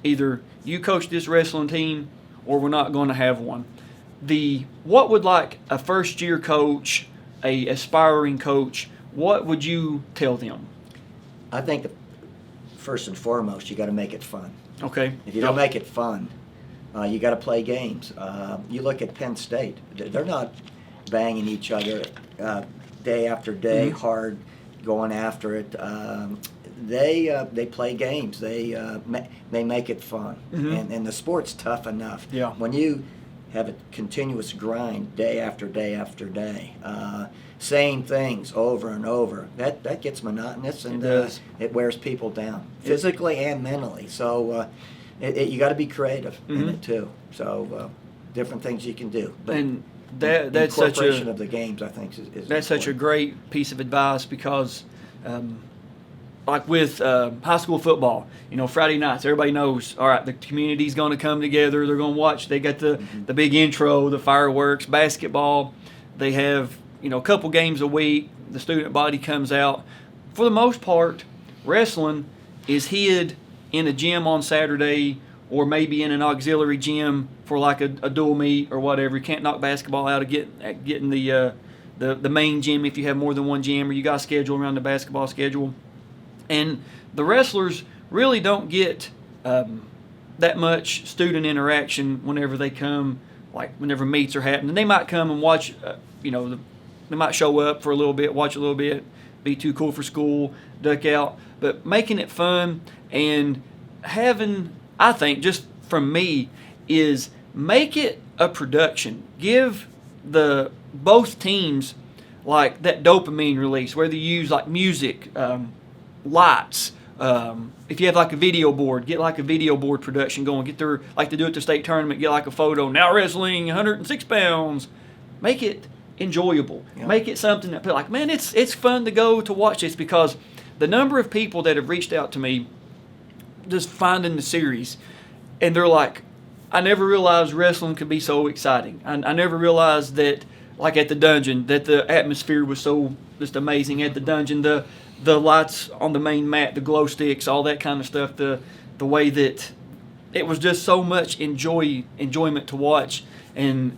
Speaker 1: either you coach this wrestling team or we're not going to have one. What would a first-year coach, a aspiring coach, what would you tell them?
Speaker 2: I think first and foremost, you got to make it fun.
Speaker 1: Okay.
Speaker 2: If you don't make it fun, you got to play games. You look at Penn State; they're not banging each other day after day, hard. going after it. They play games. They make it fun, and the sport's tough enough.
Speaker 1: Yeah.
Speaker 2: When you have a continuous grind day after day after day, saying things over and over, that gets monotonous, and
Speaker 1: It does.
Speaker 2: it wears people down physically and mentally. So you got to be creative in it too. So different things you can do. But
Speaker 1: And that's such
Speaker 2: incorporation
Speaker 1: a
Speaker 2: of the games, I think, is
Speaker 1: that's such a
Speaker 2: important.
Speaker 1: great piece of advice because, like with high school football, Friday nights, everybody knows, all right, the community's going to come together. They're going to watch. They got the big intro, the fireworks. Basketball, they have a couple games a week. The student body comes out. For the most part, wrestling is hid in a gym on Saturday or maybe in an auxiliary gym for like a dual meet or whatever. You can't knock basketball out of getting the main gym if you have more than one gym, or you got a schedule around the basketball schedule. And the wrestlers really don't get that much student interaction whenever they come, like whenever meets are happening. They might come and watch, they might show up for a little bit, watch a little bit, be too cool for school, duck out. But making it fun and having, I think, just from me, is make it a production. Give both teams like that dopamine release, whether you use like music, lights. If you have like a video board, get like a video board production going. Get their, like they do at the state tournament, get like a photo. Now wrestling 106 pounds. Make it enjoyable.
Speaker 2: Yeah.
Speaker 1: Make it something that like, man, it's fun to go to watch this, because the number of people that have reached out to me just finding the series, and they're like, I never realized wrestling could be so exciting. I never realized that, like at the dungeon, that the atmosphere was so just amazing at the dungeon. The lights on the main mat, the glow sticks, all that kind of stuff. The way that it was just so much enjoyment to watch, and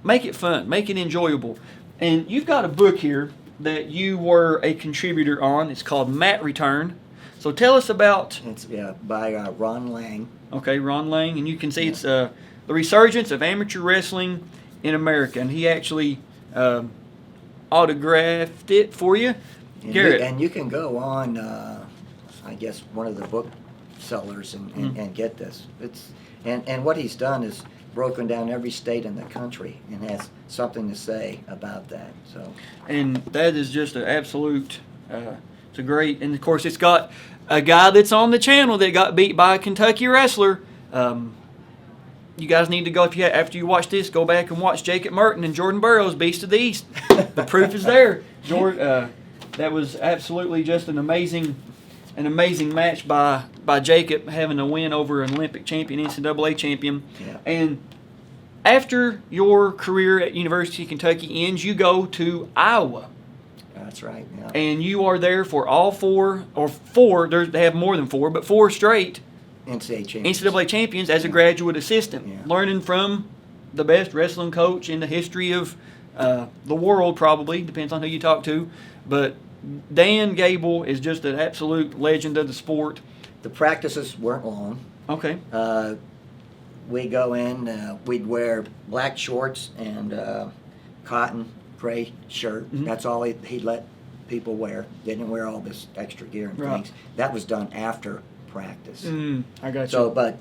Speaker 1: make it fun, make it enjoyable. And you've got a book here that you were a contributor on. It's called Mat Return. So tell us about.
Speaker 2: It's by Ron Lang.
Speaker 1: Okay, Ron Lang, and you can see it's the resurgence of amateur wrestling in America, and he actually autographed it for you.
Speaker 2: And
Speaker 1: Garrett.
Speaker 2: and you can go on, I guess, one of the book sellers and get this. And what he's done is broken down every state in the country and has something to say about that. So.
Speaker 1: And that is just an absolute, it's a great, and of course it's got a guy that's on the channel that got beat by a Kentucky wrestler. You guys need to go, after you watch this, go back and watch Jacob Merton and Jordan Burroughs, Beast of the East. The proof is there. That was absolutely just an amazing match by Jacob, having a win over an Olympic champion, NCAA champion.
Speaker 2: Yeah.
Speaker 1: And after your career at University of Kentucky ends, you go to Iowa.
Speaker 2: That's right. Yeah.
Speaker 1: And you are there for all four, they have more than four, but four straight NCAA champions as a graduate assistant, learning from the best wrestling coach in the history of the world, probably, depends on who you talk to. But Dan Gable is just an absolute legend of the sport.
Speaker 2: The practices weren't long.
Speaker 1: Okay.
Speaker 2: We go in, we'd wear black shorts and cotton gray shirt.
Speaker 1: Mm-hmm.
Speaker 2: That's all he let people wear. They didn't wear all this extra gear and things. That was done after practice.
Speaker 1: I got you.
Speaker 2: So, but,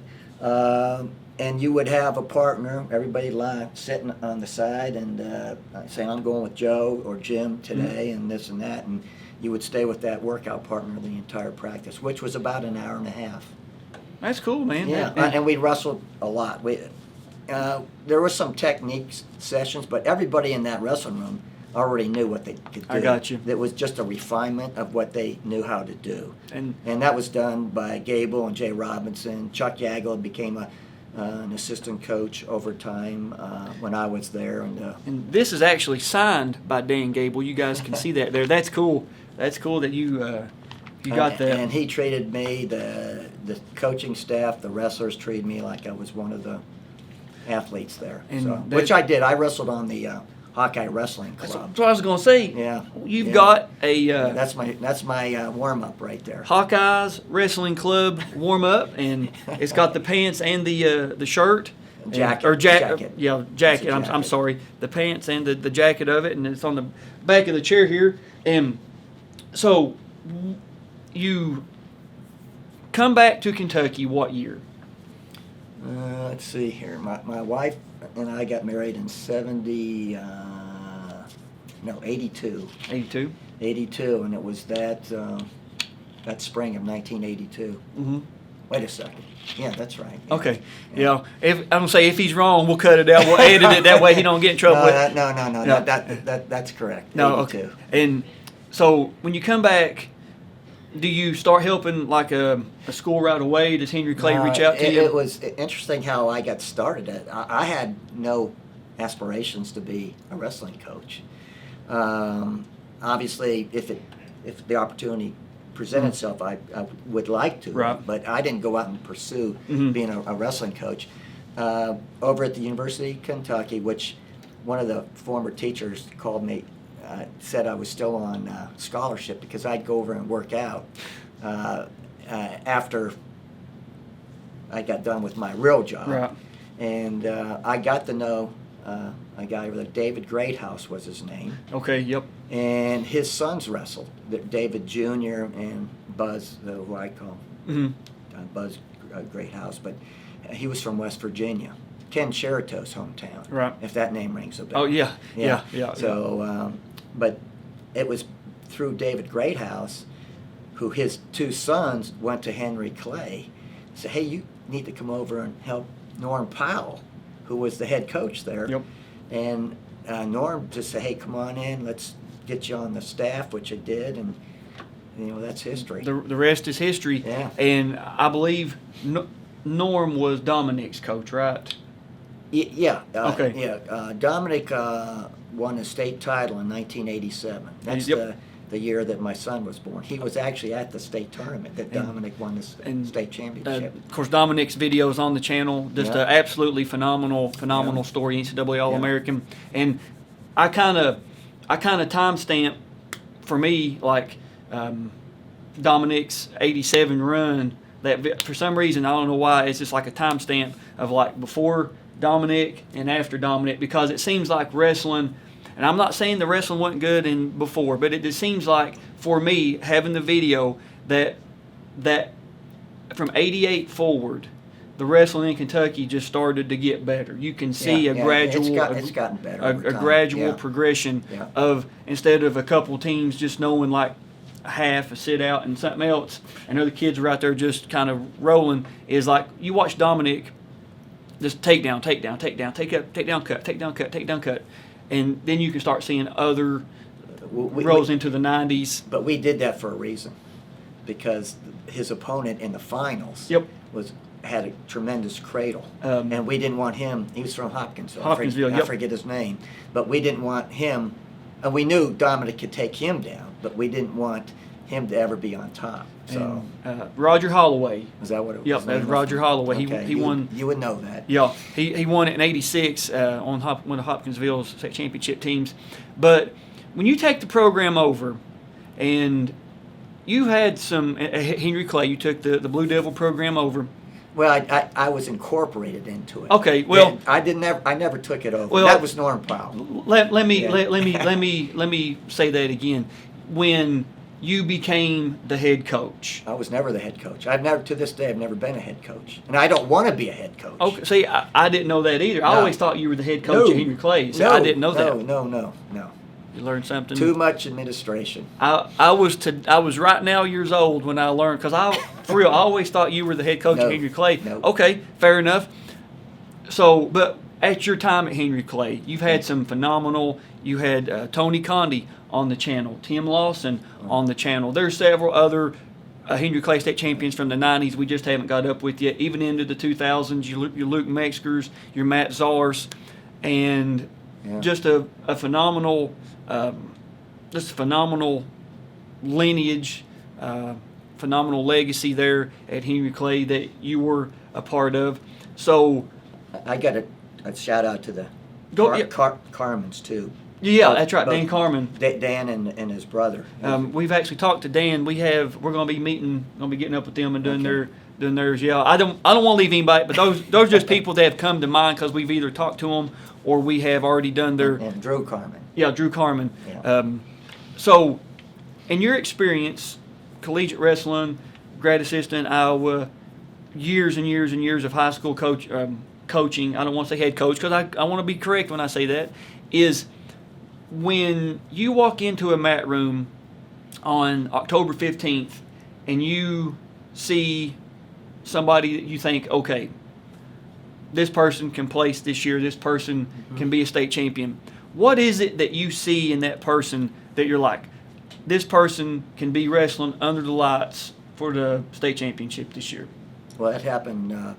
Speaker 2: and you would have a partner, everybody sitting on the side and saying, I'm going with Joe or Jim today and this and that. And you would stay with that workout partner the entire practice, which was about an hour and a half.
Speaker 1: That's cool, man.
Speaker 2: Yeah, and we wrestled a lot. There were some technique sessions, but everybody in that wrestling room already knew what they could do.
Speaker 1: I got you.
Speaker 2: It was just a refinement of what they knew how to do.
Speaker 1: And
Speaker 2: that was done by Gable and Jay Robinson. Chuck Yagle became an assistant coach over time when I was there.
Speaker 1: And this is actually signed by Dan Gable. You guys can see that there. That's cool. That's cool that you got that.
Speaker 2: And he treated me, the coaching staff, the wrestlers treated me like I was one of the athletes there.
Speaker 1: And
Speaker 2: which I did. I wrestled on the Hawkeye Wrestling Club.
Speaker 1: That's what I was going to say.
Speaker 2: Yeah.
Speaker 1: You've got a...
Speaker 2: that's my warm-up right there.
Speaker 1: Hawkeyes Wrestling Club warm-up, and it's got the pants and the shirt.
Speaker 2: Jacket.
Speaker 1: Jacket.
Speaker 2: Jacket.
Speaker 1: I'm sorry. The pants and the jacket of it, and it's on the back of the chair here. And So you come back to Kentucky what year?
Speaker 2: Let's see here. My wife and I got married in 82.
Speaker 1: 82.
Speaker 2: 82, and it was that spring of 1982.
Speaker 1: Mm-hmm.
Speaker 2: Wait a second. Yeah, that's right. Yeah.
Speaker 1: Okay. Yeah. If I'm gonna say if he's wrong, we'll cut it out. We'll edit it that way he don't get in trouble.
Speaker 2: No. That's correct.
Speaker 1: No.
Speaker 2: 82.
Speaker 1: Okay. And so when you come back, do you start helping like a school right away? Does Henry Clay reach out to you?
Speaker 2: It was interesting how I got started. I had no aspirations to be a wrestling coach. Obviously, if the opportunity presented itself, I would like to.
Speaker 1: Right.
Speaker 2: But I didn't go out and pursue being a wrestling coach. Over at the University of Kentucky, which one of the former teachers called me, said I was still on scholarship because I'd go over and work out after I got done with my real job.
Speaker 1: Right.
Speaker 2: And I got to know a guy over there, David Greathouse was his name.
Speaker 1: Okay. Yep.
Speaker 2: And his sons wrestled, David Jr. and Buzz, who I call Buzz Greathouse, but he was from West Virginia. Ken Cherito's hometown,
Speaker 1: Right.
Speaker 2: if that name rings a bell.
Speaker 1: Oh yeah.
Speaker 2: So, but it was through David Greathouse, who his two sons went to Henry Clay, said, "Hey, you need to come over and help Norm Powell, who was the head coach there."
Speaker 1: Yep.
Speaker 2: And Norm just said, "Hey, come on in, let's get you on the staff," which I did, and that's history.
Speaker 1: The rest is history.
Speaker 2: Yeah.
Speaker 1: And I believe Norm was Dominic's coach, right?
Speaker 2: Yeah.
Speaker 1: Okay.
Speaker 2: Yeah. Dominic won a state title in 1987. That's
Speaker 1: Yep.
Speaker 2: the year that my son was born. He was actually at the state tournament that Dominic won the state championship.
Speaker 1: Of course, Dominic's video is on the channel. Just an absolutely phenomenal story, NCAA All-American. And I kind of timestamp for me like Dominic's 87 run. That for some reason, I don't know why, it's just like a timestamp of like before Dominic and after Dominic, because it seems like wrestling, and I'm not saying the wrestling wasn't good in before, but it just seems like for me having the video that from 88 forward, the wrestling in Kentucky just started to get better. You can see a gradual,
Speaker 2: it's gotten better.
Speaker 1: a gradual progression of, instead of a couple teams just knowing like a half, a sit out, and something else, and other kids are out there just kind of rolling. Is like you watch Dominic, just takedown, cut, and then you can start seeing other rolls into the 90s.
Speaker 2: But we did that for a reason, because his opponent in the finals had a tremendous cradle, and we didn't want him. He was from Hopkinsville. I forget his name, but we didn't want him. And we knew Dominic could take him down, but we didn't want him to ever be on top. So
Speaker 1: Roger Holloway.
Speaker 2: Is that what it was?
Speaker 1: Yep, that was Roger Holloway.
Speaker 2: Okay.
Speaker 1: He won.
Speaker 2: You would know that.
Speaker 1: Yeah, he won it in '86 on one of Hopkinsville's state championship teams. But when you take the program over, and you had some Henry Clay, you took the Blue Devil program over.
Speaker 2: Well, I was incorporated into it.
Speaker 1: Okay, well,
Speaker 2: I never took it over.
Speaker 1: Well,
Speaker 2: that was Norm Powell.
Speaker 1: Let me say that again. When you became the head coach,
Speaker 2: I was never the head coach. To this day, I've never been a head coach, and I don't want to be a head coach.
Speaker 1: Okay, see, I didn't know that either. I always thought you were the head coach at Henry Clay. So I didn't know that.
Speaker 2: No.
Speaker 1: You learned something.
Speaker 2: Too much administration.
Speaker 1: I was right now years old when I learned, because I always thought you were the head coach at Henry Clay.
Speaker 2: No.
Speaker 1: Okay, fair enough. So, but at your time at Henry Clay, you've had some phenomenal. You had Tony Conde on the channel, Tim Lawson on the channel. There's several other Henry Clay state champions from the 90s we just haven't got up with yet. Even into the 2000s, your Luke Metzgers, your Matt Zars, and just a phenomenal. Just a phenomenal lineage, phenomenal legacy there at Henry Clay that you were a part of. So
Speaker 2: I got a shout out to the Carmens too.
Speaker 1: Yeah, that's right, Dan Carmen.
Speaker 2: Dan and his brother.
Speaker 1: We've actually talked to Dan. We're going to be getting up with them and doing theirs. Yeah, I don't want to leave anybody, but those are just people that have come to mind because we've either talked to them or we have already done their.
Speaker 2: And Drew Carmen.
Speaker 1: Yeah, Drew Carmen.
Speaker 2: Yeah.
Speaker 1: So in your experience, collegiate wrestling, grad assistant, Iowa, years and years and years of high school coaching, I don't want to say head coach because I want to be correct when I say that, is when you walk into a mat room on October 15th and you see somebody that you think, okay, this person can place this year, this person can be a state champion. What is it that you see in that person that you're like, this person can be wrestling under the lights for the state championship this year?
Speaker 2: Well, that happened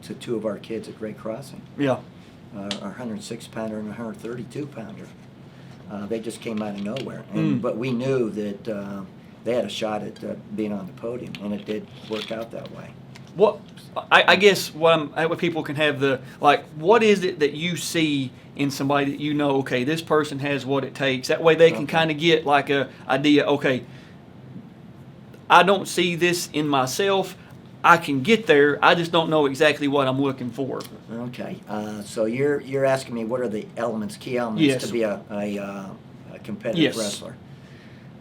Speaker 2: to two of our kids at Great Crossing.
Speaker 1: Yeah.
Speaker 2: Our 106-pounder and 132-pounder. They just came out of nowhere. But we knew that they had a shot at being on the podium, and it did work out that way.
Speaker 1: What I guess what people can have what is it that you see in somebody that you know, okay, this person has what it takes. That way they can kind of get like a idea, okay, I don't see this in myself. I can get there. I just don't know exactly what I'm looking for.
Speaker 2: Okay. So you're asking me what are the elements, key elements
Speaker 1: Yes.
Speaker 2: to be a competitive
Speaker 1: Yes.
Speaker 2: wrestler?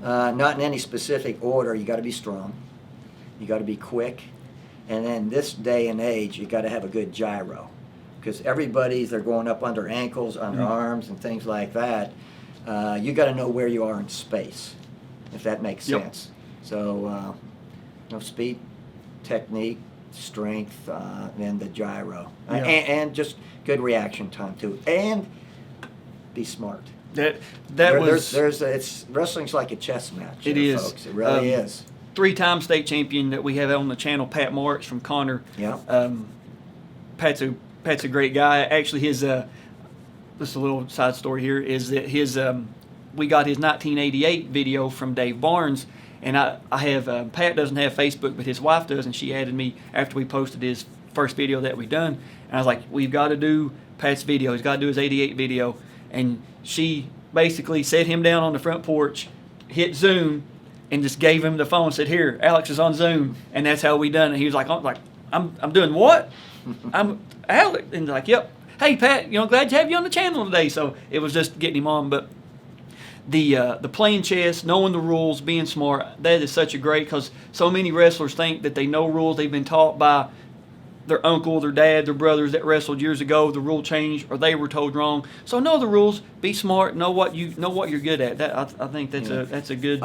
Speaker 2: Not in any specific order. You got to be strong. You got to be quick. And then this day and age, you got to have a good gyro, because they're going up under ankles, under arms, and things like that. You got to know where you are in space, if that makes sense. So, speed, technique, strength, and the gyro, and just good reaction time too, and be smart. Wrestling's like a chess match.
Speaker 1: It is,
Speaker 2: folks. It really is.
Speaker 1: 3-time state champion that we have on the channel, Pat March from Connor.
Speaker 2: Yeah.
Speaker 1: Pat's a great guy. Actually, his just a little side story here is that we got his 1988 video from Dave Barnes, and I have Pat doesn't have Facebook, but his wife does, and she added me after we posted his first video that we done, and I was like, we've got to do Pat's video. He's got to do his 88 video, and she basically set him down on the front porch, hit Zoom, and just gave him the phone and said, here, Alex is on Zoom. And that's how we done it. He was like, I'm doing what? I'm Alex. And like, yep. Hey, Pat, glad to have you on the channel today. So it was just getting him on. But the playing chess, knowing the rules, being smart, that is such a great, because so many wrestlers think that they know rules. They've been taught by their uncle, their dad, their brothers that wrestled years ago. The rule changed, or they were told wrong. So know the rules, be smart, know what you're good at. That I think that's a good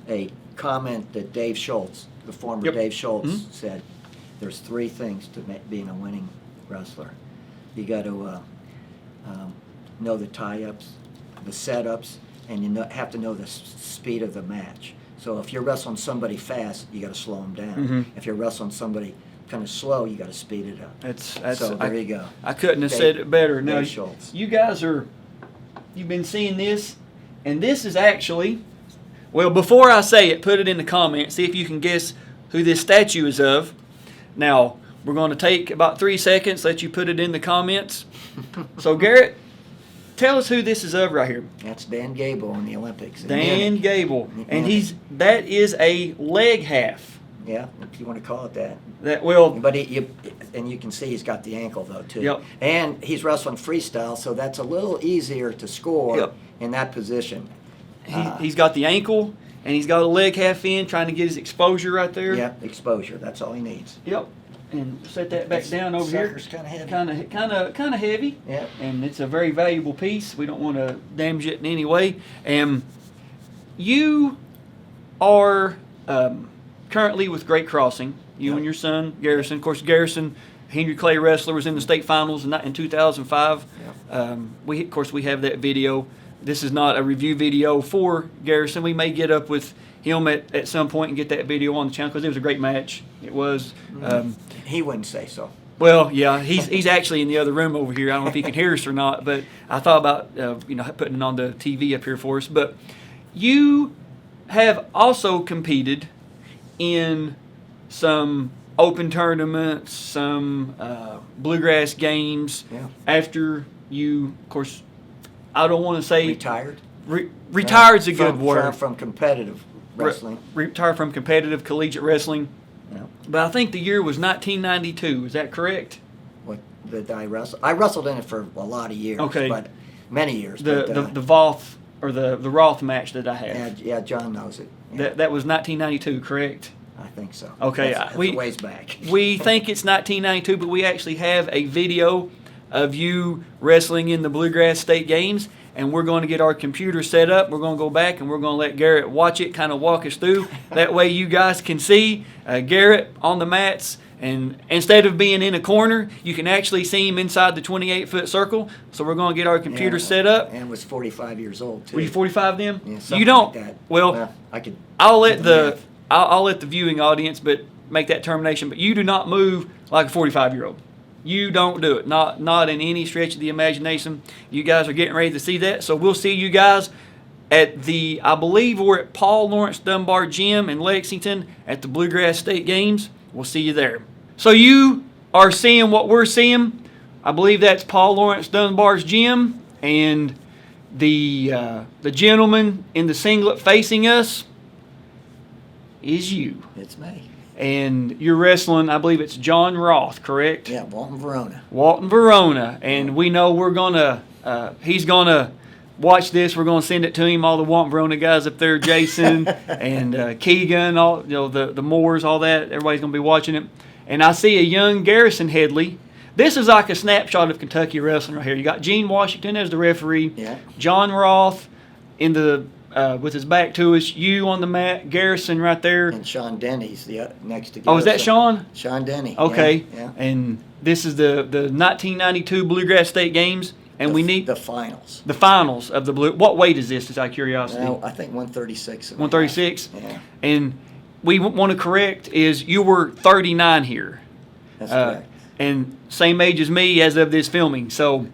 Speaker 1: a comment that Dave Schultz, the former Dave Schultz, said. There's 3 things to being a winning wrestler. You got to know the tie-ups, the setups, and you have to know the speed of the match. So if you're wrestling somebody fast, you got to slow them down. If you're wrestling somebody kind of slow, you got to speed it up. So there you go. I couldn't have said it better. Now,
Speaker 2: Dave Schultz.
Speaker 1: You guys you've been seeing this, and this is actually, well, before I say it, put it in the comments. See if you can guess who this statue is of. Now, we're going to take about 3 seconds, let you put it in the comments. So, Garrett, tell us who this is of right here.
Speaker 2: That's Dan Gable in the Olympics.
Speaker 1: Dan Gable. And that is a leg half.
Speaker 2: Yeah, if you want to call it that. But and you can see he's got the ankle though too.
Speaker 1: Yep.
Speaker 2: And he's wrestling freestyle, so that's a little easier to score in that position.
Speaker 1: He's got the ankle, and he's got a leg half in, trying to get his exposure right there.
Speaker 2: Yep, exposure. That's all he needs.
Speaker 1: Yep. And set that back down over here.
Speaker 2: Sucker's kind of heavy.
Speaker 1: Kind of heavy.
Speaker 2: Yep.
Speaker 1: And it's a very valuable piece. We don't want to damage it in any way. And you are currently with Great Crossing. You and your son Garrison. Of course, Garrison, Henry Clay wrestler, was in the state finals in 2005. Yep. We have that video. This is not a review video for Garrison. We may get up with him at some point and get that video on the channel, because it was a great match. It was.
Speaker 2: He wouldn't say so.
Speaker 1: Well, yeah, he's actually in the other room over here. I don't know if he can hear us or not, but I thought about putting it on the TV up here for us. But you have also competed in some open tournaments, some Bluegrass Games.
Speaker 2: Yeah.
Speaker 1: After you, of course, I don't want to say
Speaker 2: retired.
Speaker 1: Retired's a good word.
Speaker 2: From competitive wrestling.
Speaker 1: Retired from competitive collegiate wrestling.
Speaker 2: Yeah.
Speaker 1: But I think the year was 1992. Is that correct?
Speaker 2: What did I wrestle? I wrestled in it for a lot of years.
Speaker 1: Okay.
Speaker 2: But many years.
Speaker 1: The Voth or the Roth match that I had.
Speaker 2: Yeah, John knows it. Yeah.
Speaker 1: That was 1992, correct?
Speaker 2: I think so.
Speaker 1: Okay,
Speaker 2: that's a ways back.
Speaker 1: We think it's 1992, but we actually have a video of you wrestling in the Bluegrass State Games, and we're going to get our computer set up. We're going to go back, and we're going to let Garrett watch it, kind of walk us through. That way you guys can see Garrett on the mats, and instead of being in a corner, you can actually see him inside the 28-foot circle. So we're going to get our computer set up.
Speaker 2: And was 45 years old, too.
Speaker 1: Were you 45 then?
Speaker 2: Yeah,
Speaker 1: you don't.
Speaker 2: Like that.
Speaker 1: Well,
Speaker 2: I could.
Speaker 1: I'll let the viewing audience make that determination, but you do not move like a 45-year-old. You don't do it. Not in any stretch of the imagination. You guys are getting ready to see that. So we'll see you guys at I believe we're at Paul Lawrence Dunbar Gym in Lexington at the Bluegrass State Games. We'll see you there. So you are seeing what we're seeing. I believe that's Paul Lawrence Dunbar's gym, and the gentleman in the singlet facing us is you.
Speaker 2: It's me.
Speaker 1: And you're wrestling, I believe it's John Roth, correct?
Speaker 2: Yeah, Walton Verona.
Speaker 1: Walton Verona. And we know he's going to watch this. We're going to send it to him, all the Walton Verona guys up there, Jason and Keegan, all the Moores, all that. Everybody's going to be watching it. And I see a young Garrett Headley. This is like a snapshot of Kentucky wrestling right here. You got Gene Washington as the referee.
Speaker 2: Yeah.
Speaker 1: John Roth in the with his back to us. You on the mat. Garrison right there.
Speaker 2: And Sean Denny's next to Garrison.
Speaker 1: Oh, is that Sean?
Speaker 2: Sean Denny.
Speaker 1: Okay.
Speaker 2: Yeah.
Speaker 1: And this is the 1992 Bluegrass State Games. And we need
Speaker 2: the finals.
Speaker 1: The finals of the blue. What weight is this? Just out of curiosity.
Speaker 2: Well, I think 136.
Speaker 1: 136.
Speaker 2: Yeah.
Speaker 1: And we want to correct is you were 39 here.
Speaker 2: That's correct.
Speaker 1: And same age as me as of this filming. So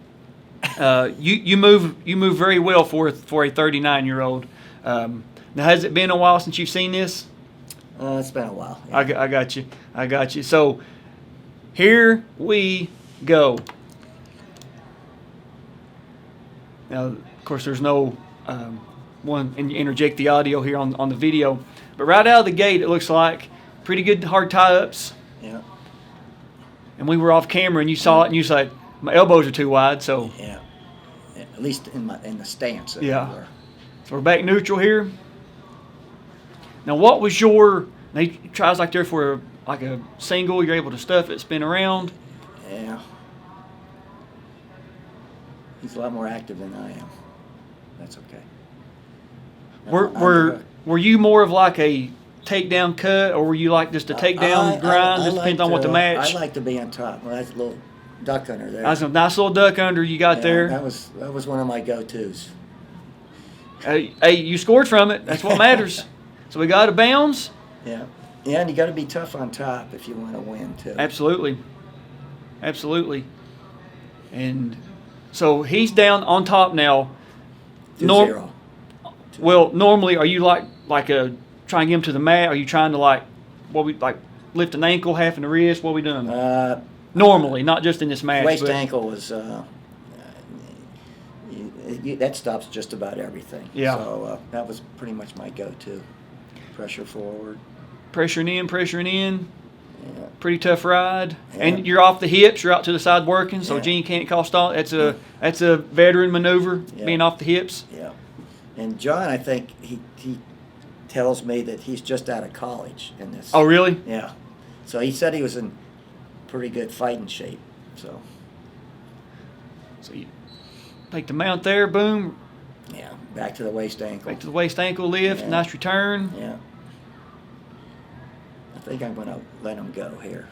Speaker 1: you move very well for a 39-year-old. Now, has it been a while since you've seen this?
Speaker 2: It's been a while. Yeah.
Speaker 1: I got you. So here we go. Now, of course, there's no one, and you interject the audio here on the video. But right out of the gate, it looks like pretty good hard tie-ups.
Speaker 2: Yeah.
Speaker 1: And we were off camera, and you saw it, and you said, my elbows are too wide, so.
Speaker 2: Yeah. At least in the stance.
Speaker 1: Yeah. So we're back neutral here. Now, what was your? Now he tries like there for a single. You're able to stuff it, spin around.
Speaker 2: Yeah. He's a lot more active than I am. That's okay.
Speaker 1: Were you more of like a takedown cut, or were you like just a takedown grind? Just depends on what the match.
Speaker 2: I like to be on top. Well, that's a little duck under there.
Speaker 1: That's a nice little duck under you got there.
Speaker 2: That was one of my go-tos.
Speaker 1: Hey, you scored from it. That's what matters. So we got a bounce.
Speaker 2: Yeah. Yeah, and you got to be tough on top if you want to win too.
Speaker 1: Absolutely. And so he's down on top now.
Speaker 2: 2-0.
Speaker 1: Well, normally, are you like trying to get him to the mat? Are you trying to lift an ankle, half in the wrist? What are we doing? Normally, not just in this match.
Speaker 2: Waist ankle was that stops just about everything.
Speaker 1: Yeah.
Speaker 2: So that was pretty much my go-to. Pressure forward.
Speaker 1: Pressuring in.
Speaker 2: Yeah.
Speaker 1: Pretty tough ride.
Speaker 2: Yeah.
Speaker 1: And you're off the hips. You're out to the side working, so
Speaker 2: Yeah.
Speaker 1: Gene can't call stall. That's a veteran maneuver,
Speaker 2: Yeah.
Speaker 1: being off the hips.
Speaker 2: Yeah. And John, I think he tells me that he's just out of college in this.
Speaker 1: Oh, really?
Speaker 2: Yeah. So he said he was in pretty good fighting shape. So
Speaker 1: you take the mount there, boom.
Speaker 2: yeah, back to the waist ankle.
Speaker 1: Back to the waist ankle lift.
Speaker 2: Yeah.
Speaker 1: Nice return.
Speaker 2: Yeah. I think I'm going to let him go here.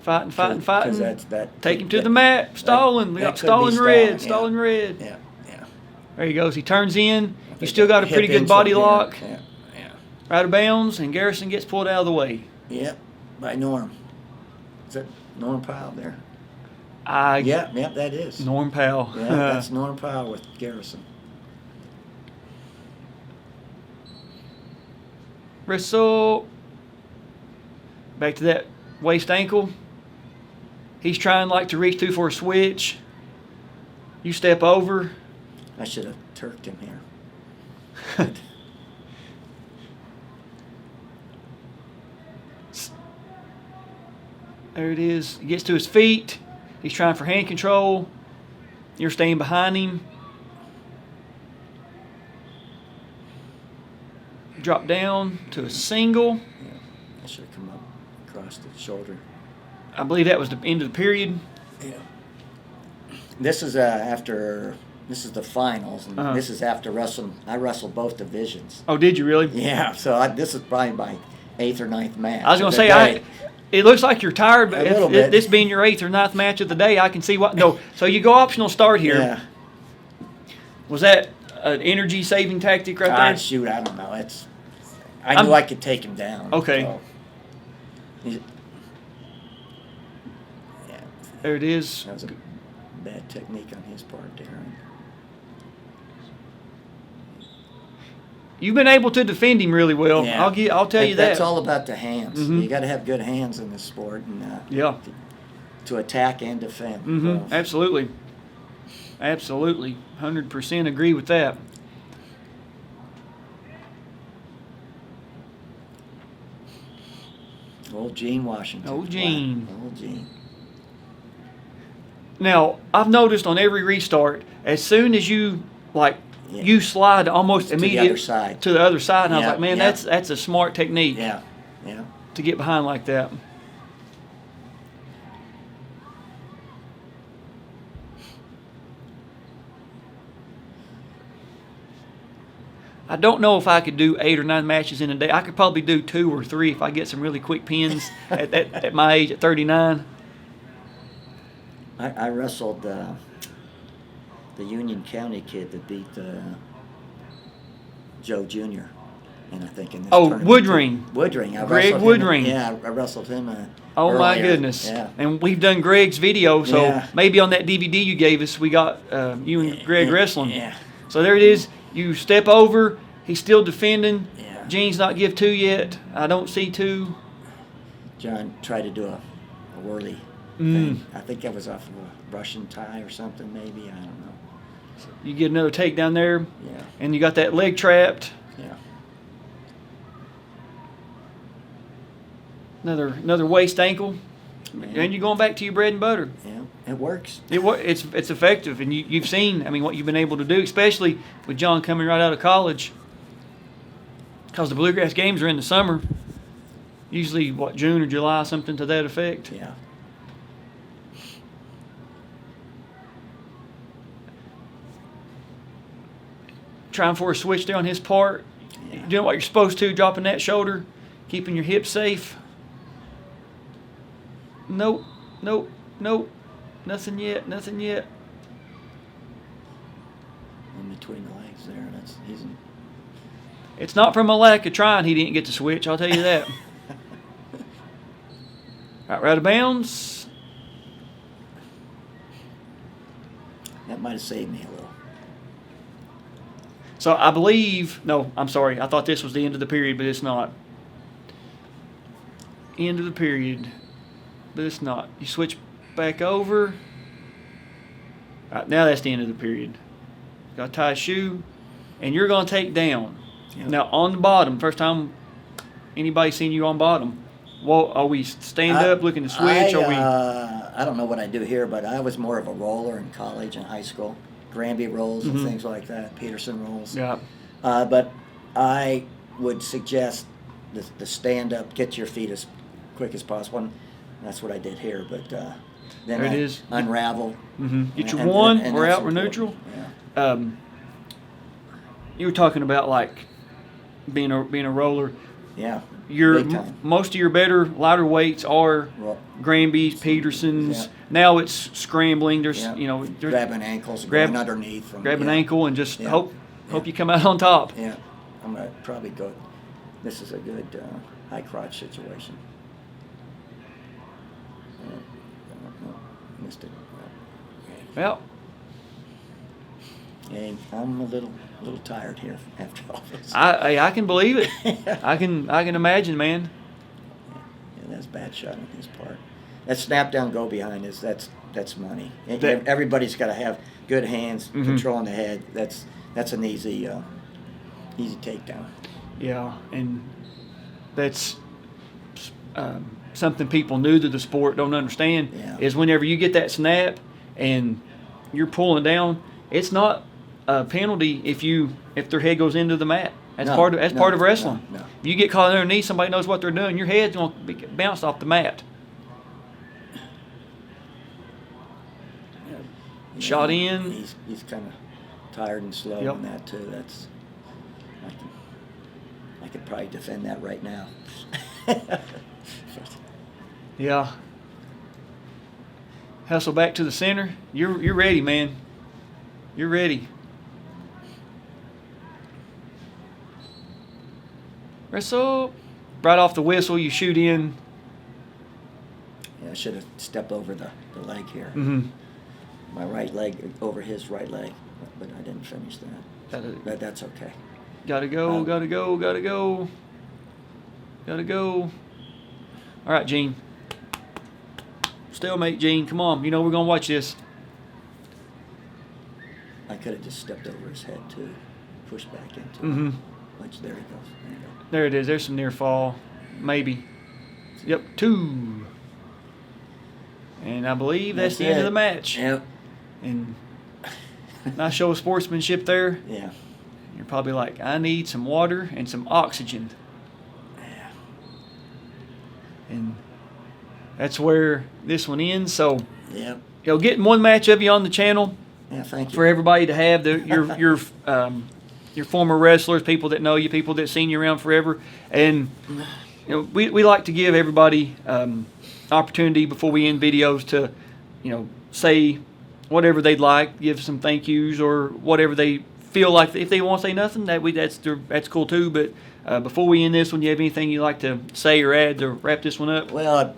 Speaker 1: Fighting.
Speaker 2: Because that.
Speaker 1: Take him to the mat. Stalling. We got stalling red. Stalling red.
Speaker 2: Yeah. Yeah.
Speaker 1: There he goes. He turns in. You still got a pretty good
Speaker 2: Hip
Speaker 1: body
Speaker 2: insult
Speaker 1: lock.
Speaker 2: here. Yeah. Yeah.
Speaker 1: Out of bounds, and Garrison gets pulled out of the way.
Speaker 2: Yep. By Norm. Is that Norm Powell there?
Speaker 1: Yep,
Speaker 2: that is.
Speaker 1: Norm Powell.
Speaker 2: Yeah, that's Norm Powell with Garrison.
Speaker 1: Wrestle. Back to that waist ankle. He's trying to reach through for a switch. You step over.
Speaker 2: I should have turked him here.
Speaker 1: There it is. He gets to his feet. He's trying for hand control. You're staying behind him. Drop down to a single.
Speaker 2: Yeah, I should have come up across the shoulder.
Speaker 1: I believe that was the end of the period.
Speaker 2: Yeah. This is after. This is the finals, and this is after wrestling. I wrestled both divisions.
Speaker 1: Oh, did you really?
Speaker 2: Yeah. So this is probably my 8th or 9th match.
Speaker 1: I was going to say, it looks like you're tired, but
Speaker 2: a little bit.
Speaker 1: This being your 8th or 9th match of the day, I can see what. No, so you go optional start here.
Speaker 2: Yeah.
Speaker 1: Was that an energy saving tactic right there?
Speaker 2: Shoot, I don't know. I knew I could take him down.
Speaker 1: Okay.
Speaker 2: So. Yeah.
Speaker 1: There it is.
Speaker 2: That was a bad technique on his part, Darren.
Speaker 1: You've been able to defend him really well.
Speaker 2: Yeah.
Speaker 1: I'll tell you that.
Speaker 2: That's all about the hands.
Speaker 1: Mm-hmm.
Speaker 2: You got to have good hands in this sport, and to attack and defend.
Speaker 1: Mm-hmm. Absolutely. 100% agree with that.
Speaker 2: Old Gene Washington.
Speaker 1: Old Gene.
Speaker 2: Wow. Old Gene.
Speaker 1: Now, I've noticed on every restart, as soon as you you slide almost immediately to the other side, and I was like, man, that's a smart technique.
Speaker 2: Yeah.
Speaker 1: To get behind like that. I don't know if I could do 8 or 9 matches in a day. I could probably do 2 or 3 if I get some really quick pins at my age, at 39.
Speaker 2: I wrestled the Union County kid that beat Joe Jr. And I think in this tournament.
Speaker 1: Woodring.
Speaker 2: Woodring.
Speaker 1: Greg Woodring.
Speaker 2: I wrestled him.
Speaker 1: Oh my goodness!
Speaker 2: Yeah.
Speaker 1: And we've done Greg's video, so maybe on that DVD you gave us, we got you and Greg wrestling.
Speaker 2: Yeah.
Speaker 1: So there it is. You step over. He's still defending.
Speaker 2: Yeah.
Speaker 1: Gene's not give 2 yet. I don't see 2.
Speaker 2: John tried to do a whirly thing. I think that was off of a Russian tie or something, maybe. I don't know.
Speaker 1: You get another takedown there.
Speaker 2: Yeah.
Speaker 1: And you got that leg trapped.
Speaker 2: Yeah.
Speaker 1: Another waist ankle. Yeah. And you're going back to your bread and butter.
Speaker 2: Yeah, it works.
Speaker 1: It's effective, and you've seen, what you've been able to do, especially with John coming right out of college. Because the Bluegrass Games are in the summer. Usually, June or July, something to that effect.
Speaker 2: Yeah.
Speaker 1: Trying for a switch there on his part.
Speaker 2: Yeah.
Speaker 1: Doing what you're supposed to, dropping that shoulder, keeping your hips safe. Nope. Nothing yet.
Speaker 2: In between the legs there.
Speaker 1: It's not from a lack of trying he didn't get the switch, I'll tell you that. Right out of bounds.
Speaker 2: That might have saved me a little.
Speaker 1: So I believe, no, I'm sorry. I thought this was the end of the period, but it's not. End of the period, but it's not. You switch back over. All right, now that's the end of the period. Got to tie a shoe, and you're going to take down.
Speaker 2: Yep.
Speaker 1: Now on the bottom, first time anybody seen you on bottom. Well, are we stand up looking to switch?
Speaker 2: I don't know what I do here, but I was more of a roller in college and high school. Granby rolls and things like that, Peterson rolls.
Speaker 1: Yeah.
Speaker 2: But I would suggest the stand up, get your feet as quick as possible. And that's what I did here. But then
Speaker 1: there it is.
Speaker 2: Unravel.
Speaker 1: Get your one.
Speaker 2: And
Speaker 1: We're
Speaker 2: that's
Speaker 1: out. We're neutral.
Speaker 2: Yeah.
Speaker 1: You were talking about being a roller.
Speaker 2: Yeah.
Speaker 1: Most of your better lighter weights are Granby's, Petersons.
Speaker 2: Yeah.
Speaker 1: Now it's scrambling. There's
Speaker 2: grabbing ankles, going underneath.
Speaker 1: Grab an ankle and just hope you come out on top.
Speaker 2: Yeah, I'm gonna probably go. This is a good high crotch situation. Missed it.
Speaker 1: Well,
Speaker 2: and I'm a little tired here after all this.
Speaker 1: I can believe it. I can imagine, man.
Speaker 2: Yeah, that's a bad shot on his part. That snap down go behind that's money. Everybody's got to have good hands, controlling the head. That's an easy takedown.
Speaker 1: Yeah, and that's something people new to the sport don't understand.
Speaker 2: Yeah.
Speaker 1: Is whenever you get that snap and you're pulling down, it's not a penalty if their head goes into the mat. That's part of wrestling.
Speaker 2: No.
Speaker 1: If you get caught underneath, somebody knows what they're doing. Your head's going to be bounced off the mat. Shot in.
Speaker 2: He's kind of tired and slow on that too. That's I could probably defend that right now.
Speaker 1: Yeah. Hustle back to the center. You're ready, man. You're ready. Wrestle. Right off the whistle, you shoot in.
Speaker 2: Yeah, I should have stepped over the leg here.
Speaker 1: Mm-hmm.
Speaker 2: My right leg over his right leg, but I didn't finish that. But that's okay.
Speaker 1: Gotta go. All right, Gene. Stalemate, Gene. Come on. You know we're going to watch this.
Speaker 2: I could have just stepped over his head, too. Pushed back into
Speaker 1: Mm-hmm.
Speaker 2: it. Which, there he goes. There you go.
Speaker 1: There it is. There's some near fall. Maybe. Yep, 2. And I believe that's the end of the match.
Speaker 2: Yep.
Speaker 1: And nice show of sportsmanship there.
Speaker 2: Yeah.
Speaker 1: You're probably like, I need some water and some oxygen.
Speaker 2: Yeah.
Speaker 1: And that's where this one ends. So,
Speaker 2: Yep.
Speaker 1: Getting one match of you on the channel
Speaker 2: Yeah, thank you.
Speaker 1: for everybody to have. Your former wrestlers, people that know you, people that seen you around forever. And, we like to give everybody opportunity before we end videos to, say whatever they'd like, give some thank yous or whatever they feel like. If they won't say nothing, that's cool too. But before we end this one, do you have anything you'd like to say or add to wrap this one up?
Speaker 2: Well,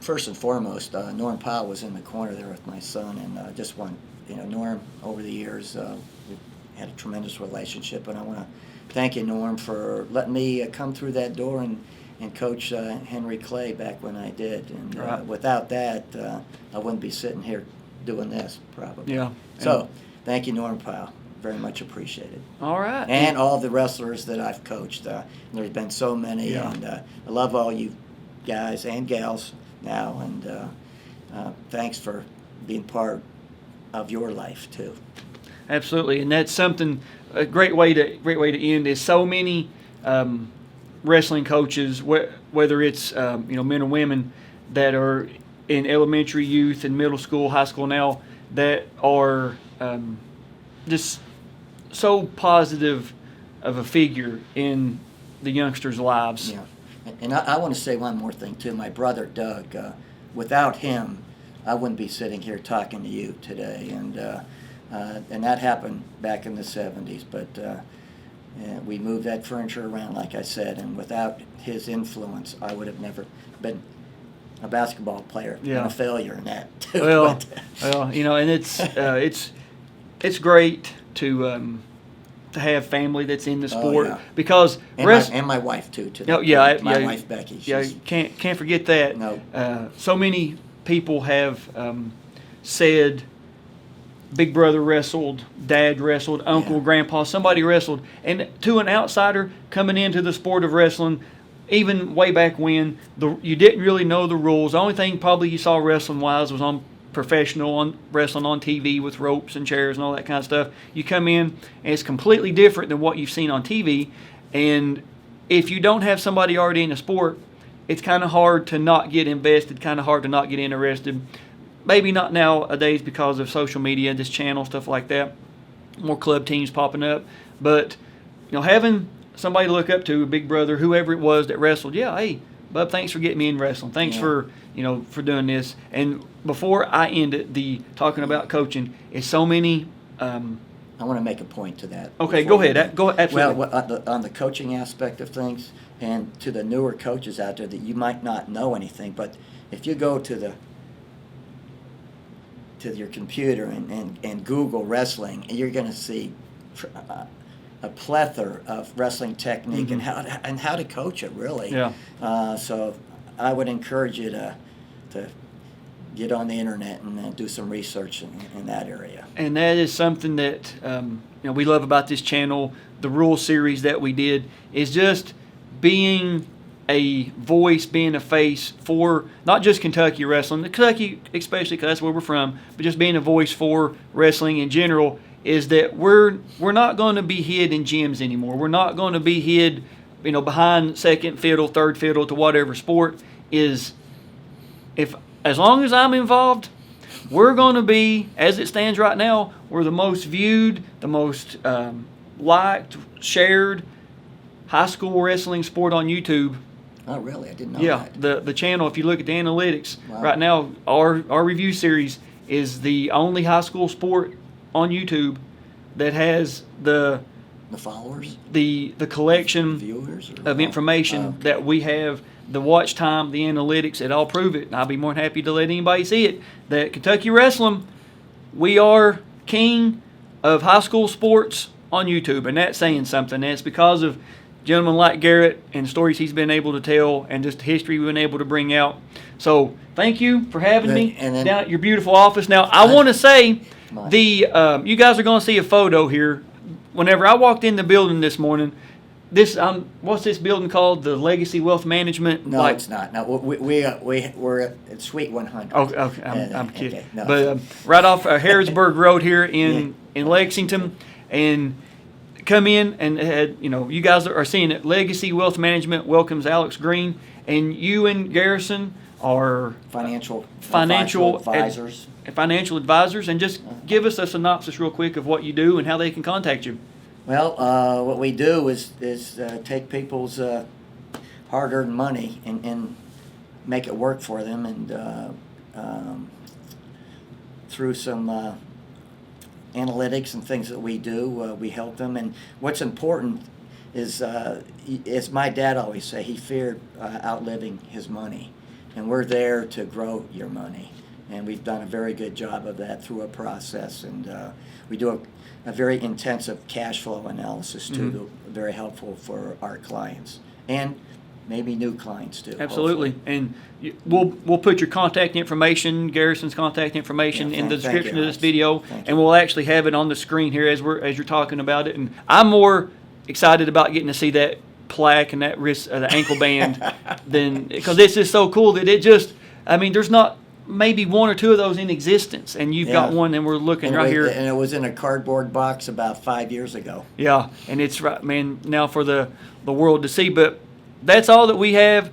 Speaker 2: first and foremost, Norm Powell was in the corner there with my son, and just want, Norm, over the years, we've had a tremendous relationship, and I want to thank you, Norm, for letting me come through that door and coach Henry Clay back when I did. And
Speaker 1: Right.
Speaker 2: Without that, I wouldn't be sitting here doing this, probably.
Speaker 1: Yeah.
Speaker 2: So, thank you, Norm Powell. Very much appreciated.
Speaker 1: All right.
Speaker 2: And all the wrestlers that I've coached. There's been so many,
Speaker 1: Yeah.
Speaker 2: and I love all you guys and gals now, and thanks for being part of your life too.
Speaker 1: Absolutely, and that's something. A great way to end is so many wrestling coaches, whether it's men or women that are in elementary, youth, and middle school, high school now, that are just so positive of a figure in the youngsters' lives.
Speaker 2: Yeah, and I want to say one more thing too. My brother Doug, without him, I wouldn't be sitting here talking to you today, and that happened back in the '70s. But we moved that furniture around, like I said, and without his influence, I would have never been a basketball player and a failure in that too.
Speaker 1: Well, and it's great to have family that's in the sport because
Speaker 2: and my wife too. My wife Becky.
Speaker 1: Can't forget that.
Speaker 2: No.
Speaker 1: So many people have said, Big Brother wrestled, Dad wrestled, Uncle, Grandpa, somebody wrestled, and to an outsider coming into the sport of wrestling, even way back when, you didn't really know the rules. The only thing probably you saw wrestling-wise was on wrestling on TV with ropes and chairs and all that kind of stuff. You come in, and it's completely different than what you've seen on TV. And if you don't have somebody already in the sport, it's kind of hard to not get invested, kind of hard to not get interested. Maybe not nowadays because of social media, this channel, stuff like that. More club teams popping up. But, having somebody to look up to, a big brother, whoever it was that wrestled, hey, Bub, thanks for getting me in wrestling. Thanks for doing this. And before I end it, talking about coaching, is so many.
Speaker 2: I want to make a point to that.
Speaker 1: Okay, go ahead. Go absolutely.
Speaker 2: Well, on the coaching aspect of things, and to the newer coaches out there that you might not know anything, but if you go to your computer and Google wrestling, you're going to see a plethora of wrestling technique and how to coach it, really.
Speaker 1: Yeah.
Speaker 2: So I would encourage you to get on the internet and do some research in that area.
Speaker 1: And that is something that we love about this channel. The rule series that we did is just being a voice, being a face for not just Kentucky wrestling, Kentucky especially because that's where we're from, but just being a voice for wrestling in general, is that we're not going to be hid in gyms anymore. We're not going to be hid, behind second fiddle, third fiddle to whatever sport is. As long as I'm involved, we're going to be, as it stands right now, we're the most viewed, the most liked, shared high school wrestling sport on YouTube.
Speaker 2: Oh, really? I didn't know that.
Speaker 1: The channel, if you look at the analytics,
Speaker 2: Wow.
Speaker 1: right now, our review series is the only high school sport on YouTube that has the
Speaker 2: followers?
Speaker 1: The collection
Speaker 2: Viewers?
Speaker 1: of information that we have, the watch time, the analytics, it all prove it. And I'll be more than happy to let anybody see it. That Kentucky Wrestling, we are king of high school sports on YouTube. And that's saying something. And it's because of gentlemen like Garrett and stories he's been able to tell and just the history we've been able to bring out. So thank you for having me down at your beautiful office. Now, I want to say you guys are going to see a photo here. Whenever I walked in the building this morning, what's this building called? The Legacy Wealth Management?
Speaker 2: No, it's not. No, we're at Suite 100.
Speaker 1: Oh, okay, I'm kidding.
Speaker 2: Okay, no.
Speaker 1: But right off Harrodsburg Road here in Lexington, and come in and had, you guys are seeing it. Legacy Wealth Management welcomes Alex Green, and you and Garrison are
Speaker 2: financial
Speaker 1: advisors. Financial advisors, and just give us a synopsis real quick of what you do and how they can contact you.
Speaker 2: Well, what we do is take people's hard-earned money and make it work for them, and through some analytics and things that we do, we help them. And what's important is, as my dad always say, he feared outliving his money, and we're there to grow your money. And we've done a very good job of that through a process. And we do a very intensive cash flow analysis, too,
Speaker 1: Mm-hmm.
Speaker 2: very helpful for our clients. And maybe new clients, too.
Speaker 1: Absolutely.
Speaker 2: Hopefully.
Speaker 1: And we'll put your contact information, Garrison's contact information in the description of this video. And we'll actually have it on the screen here as you're talking about it. And I'm more excited about getting to see that plaque and that wrist, the ankle band, because this is so cool that there's not maybe one or two of those in existence, and you've got one, and we're looking right here.
Speaker 2: And it was in a cardboard box about 5 years ago.
Speaker 1: Yeah, and it's right, man, now for the world to see. But that's all that we have.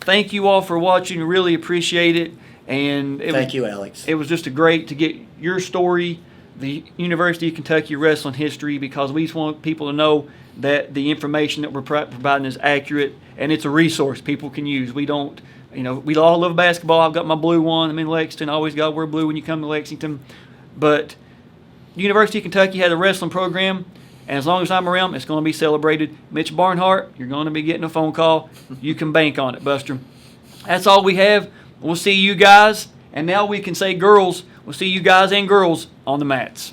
Speaker 1: Thank you all for watching. Really appreciate it. And
Speaker 2: Thank you, Alex.
Speaker 1: It was just great to get your story, the University of Kentucky wrestling history, because we just want people to know that the information that we're providing is accurate, and it's a resource people can use. We don't... we all love basketball. I've got my blue one. I'm in Lexington. I always got to wear blue when you come to Lexington. But the University of Kentucky has a wrestling program, and as long as I'm around, it's going to be celebrated. Mitch Barnhart, you're going to be getting a phone call. You can bank on it, Buster. That's all we have. We'll see you guys. And now we can say girls. We'll see you guys and girls on the mats.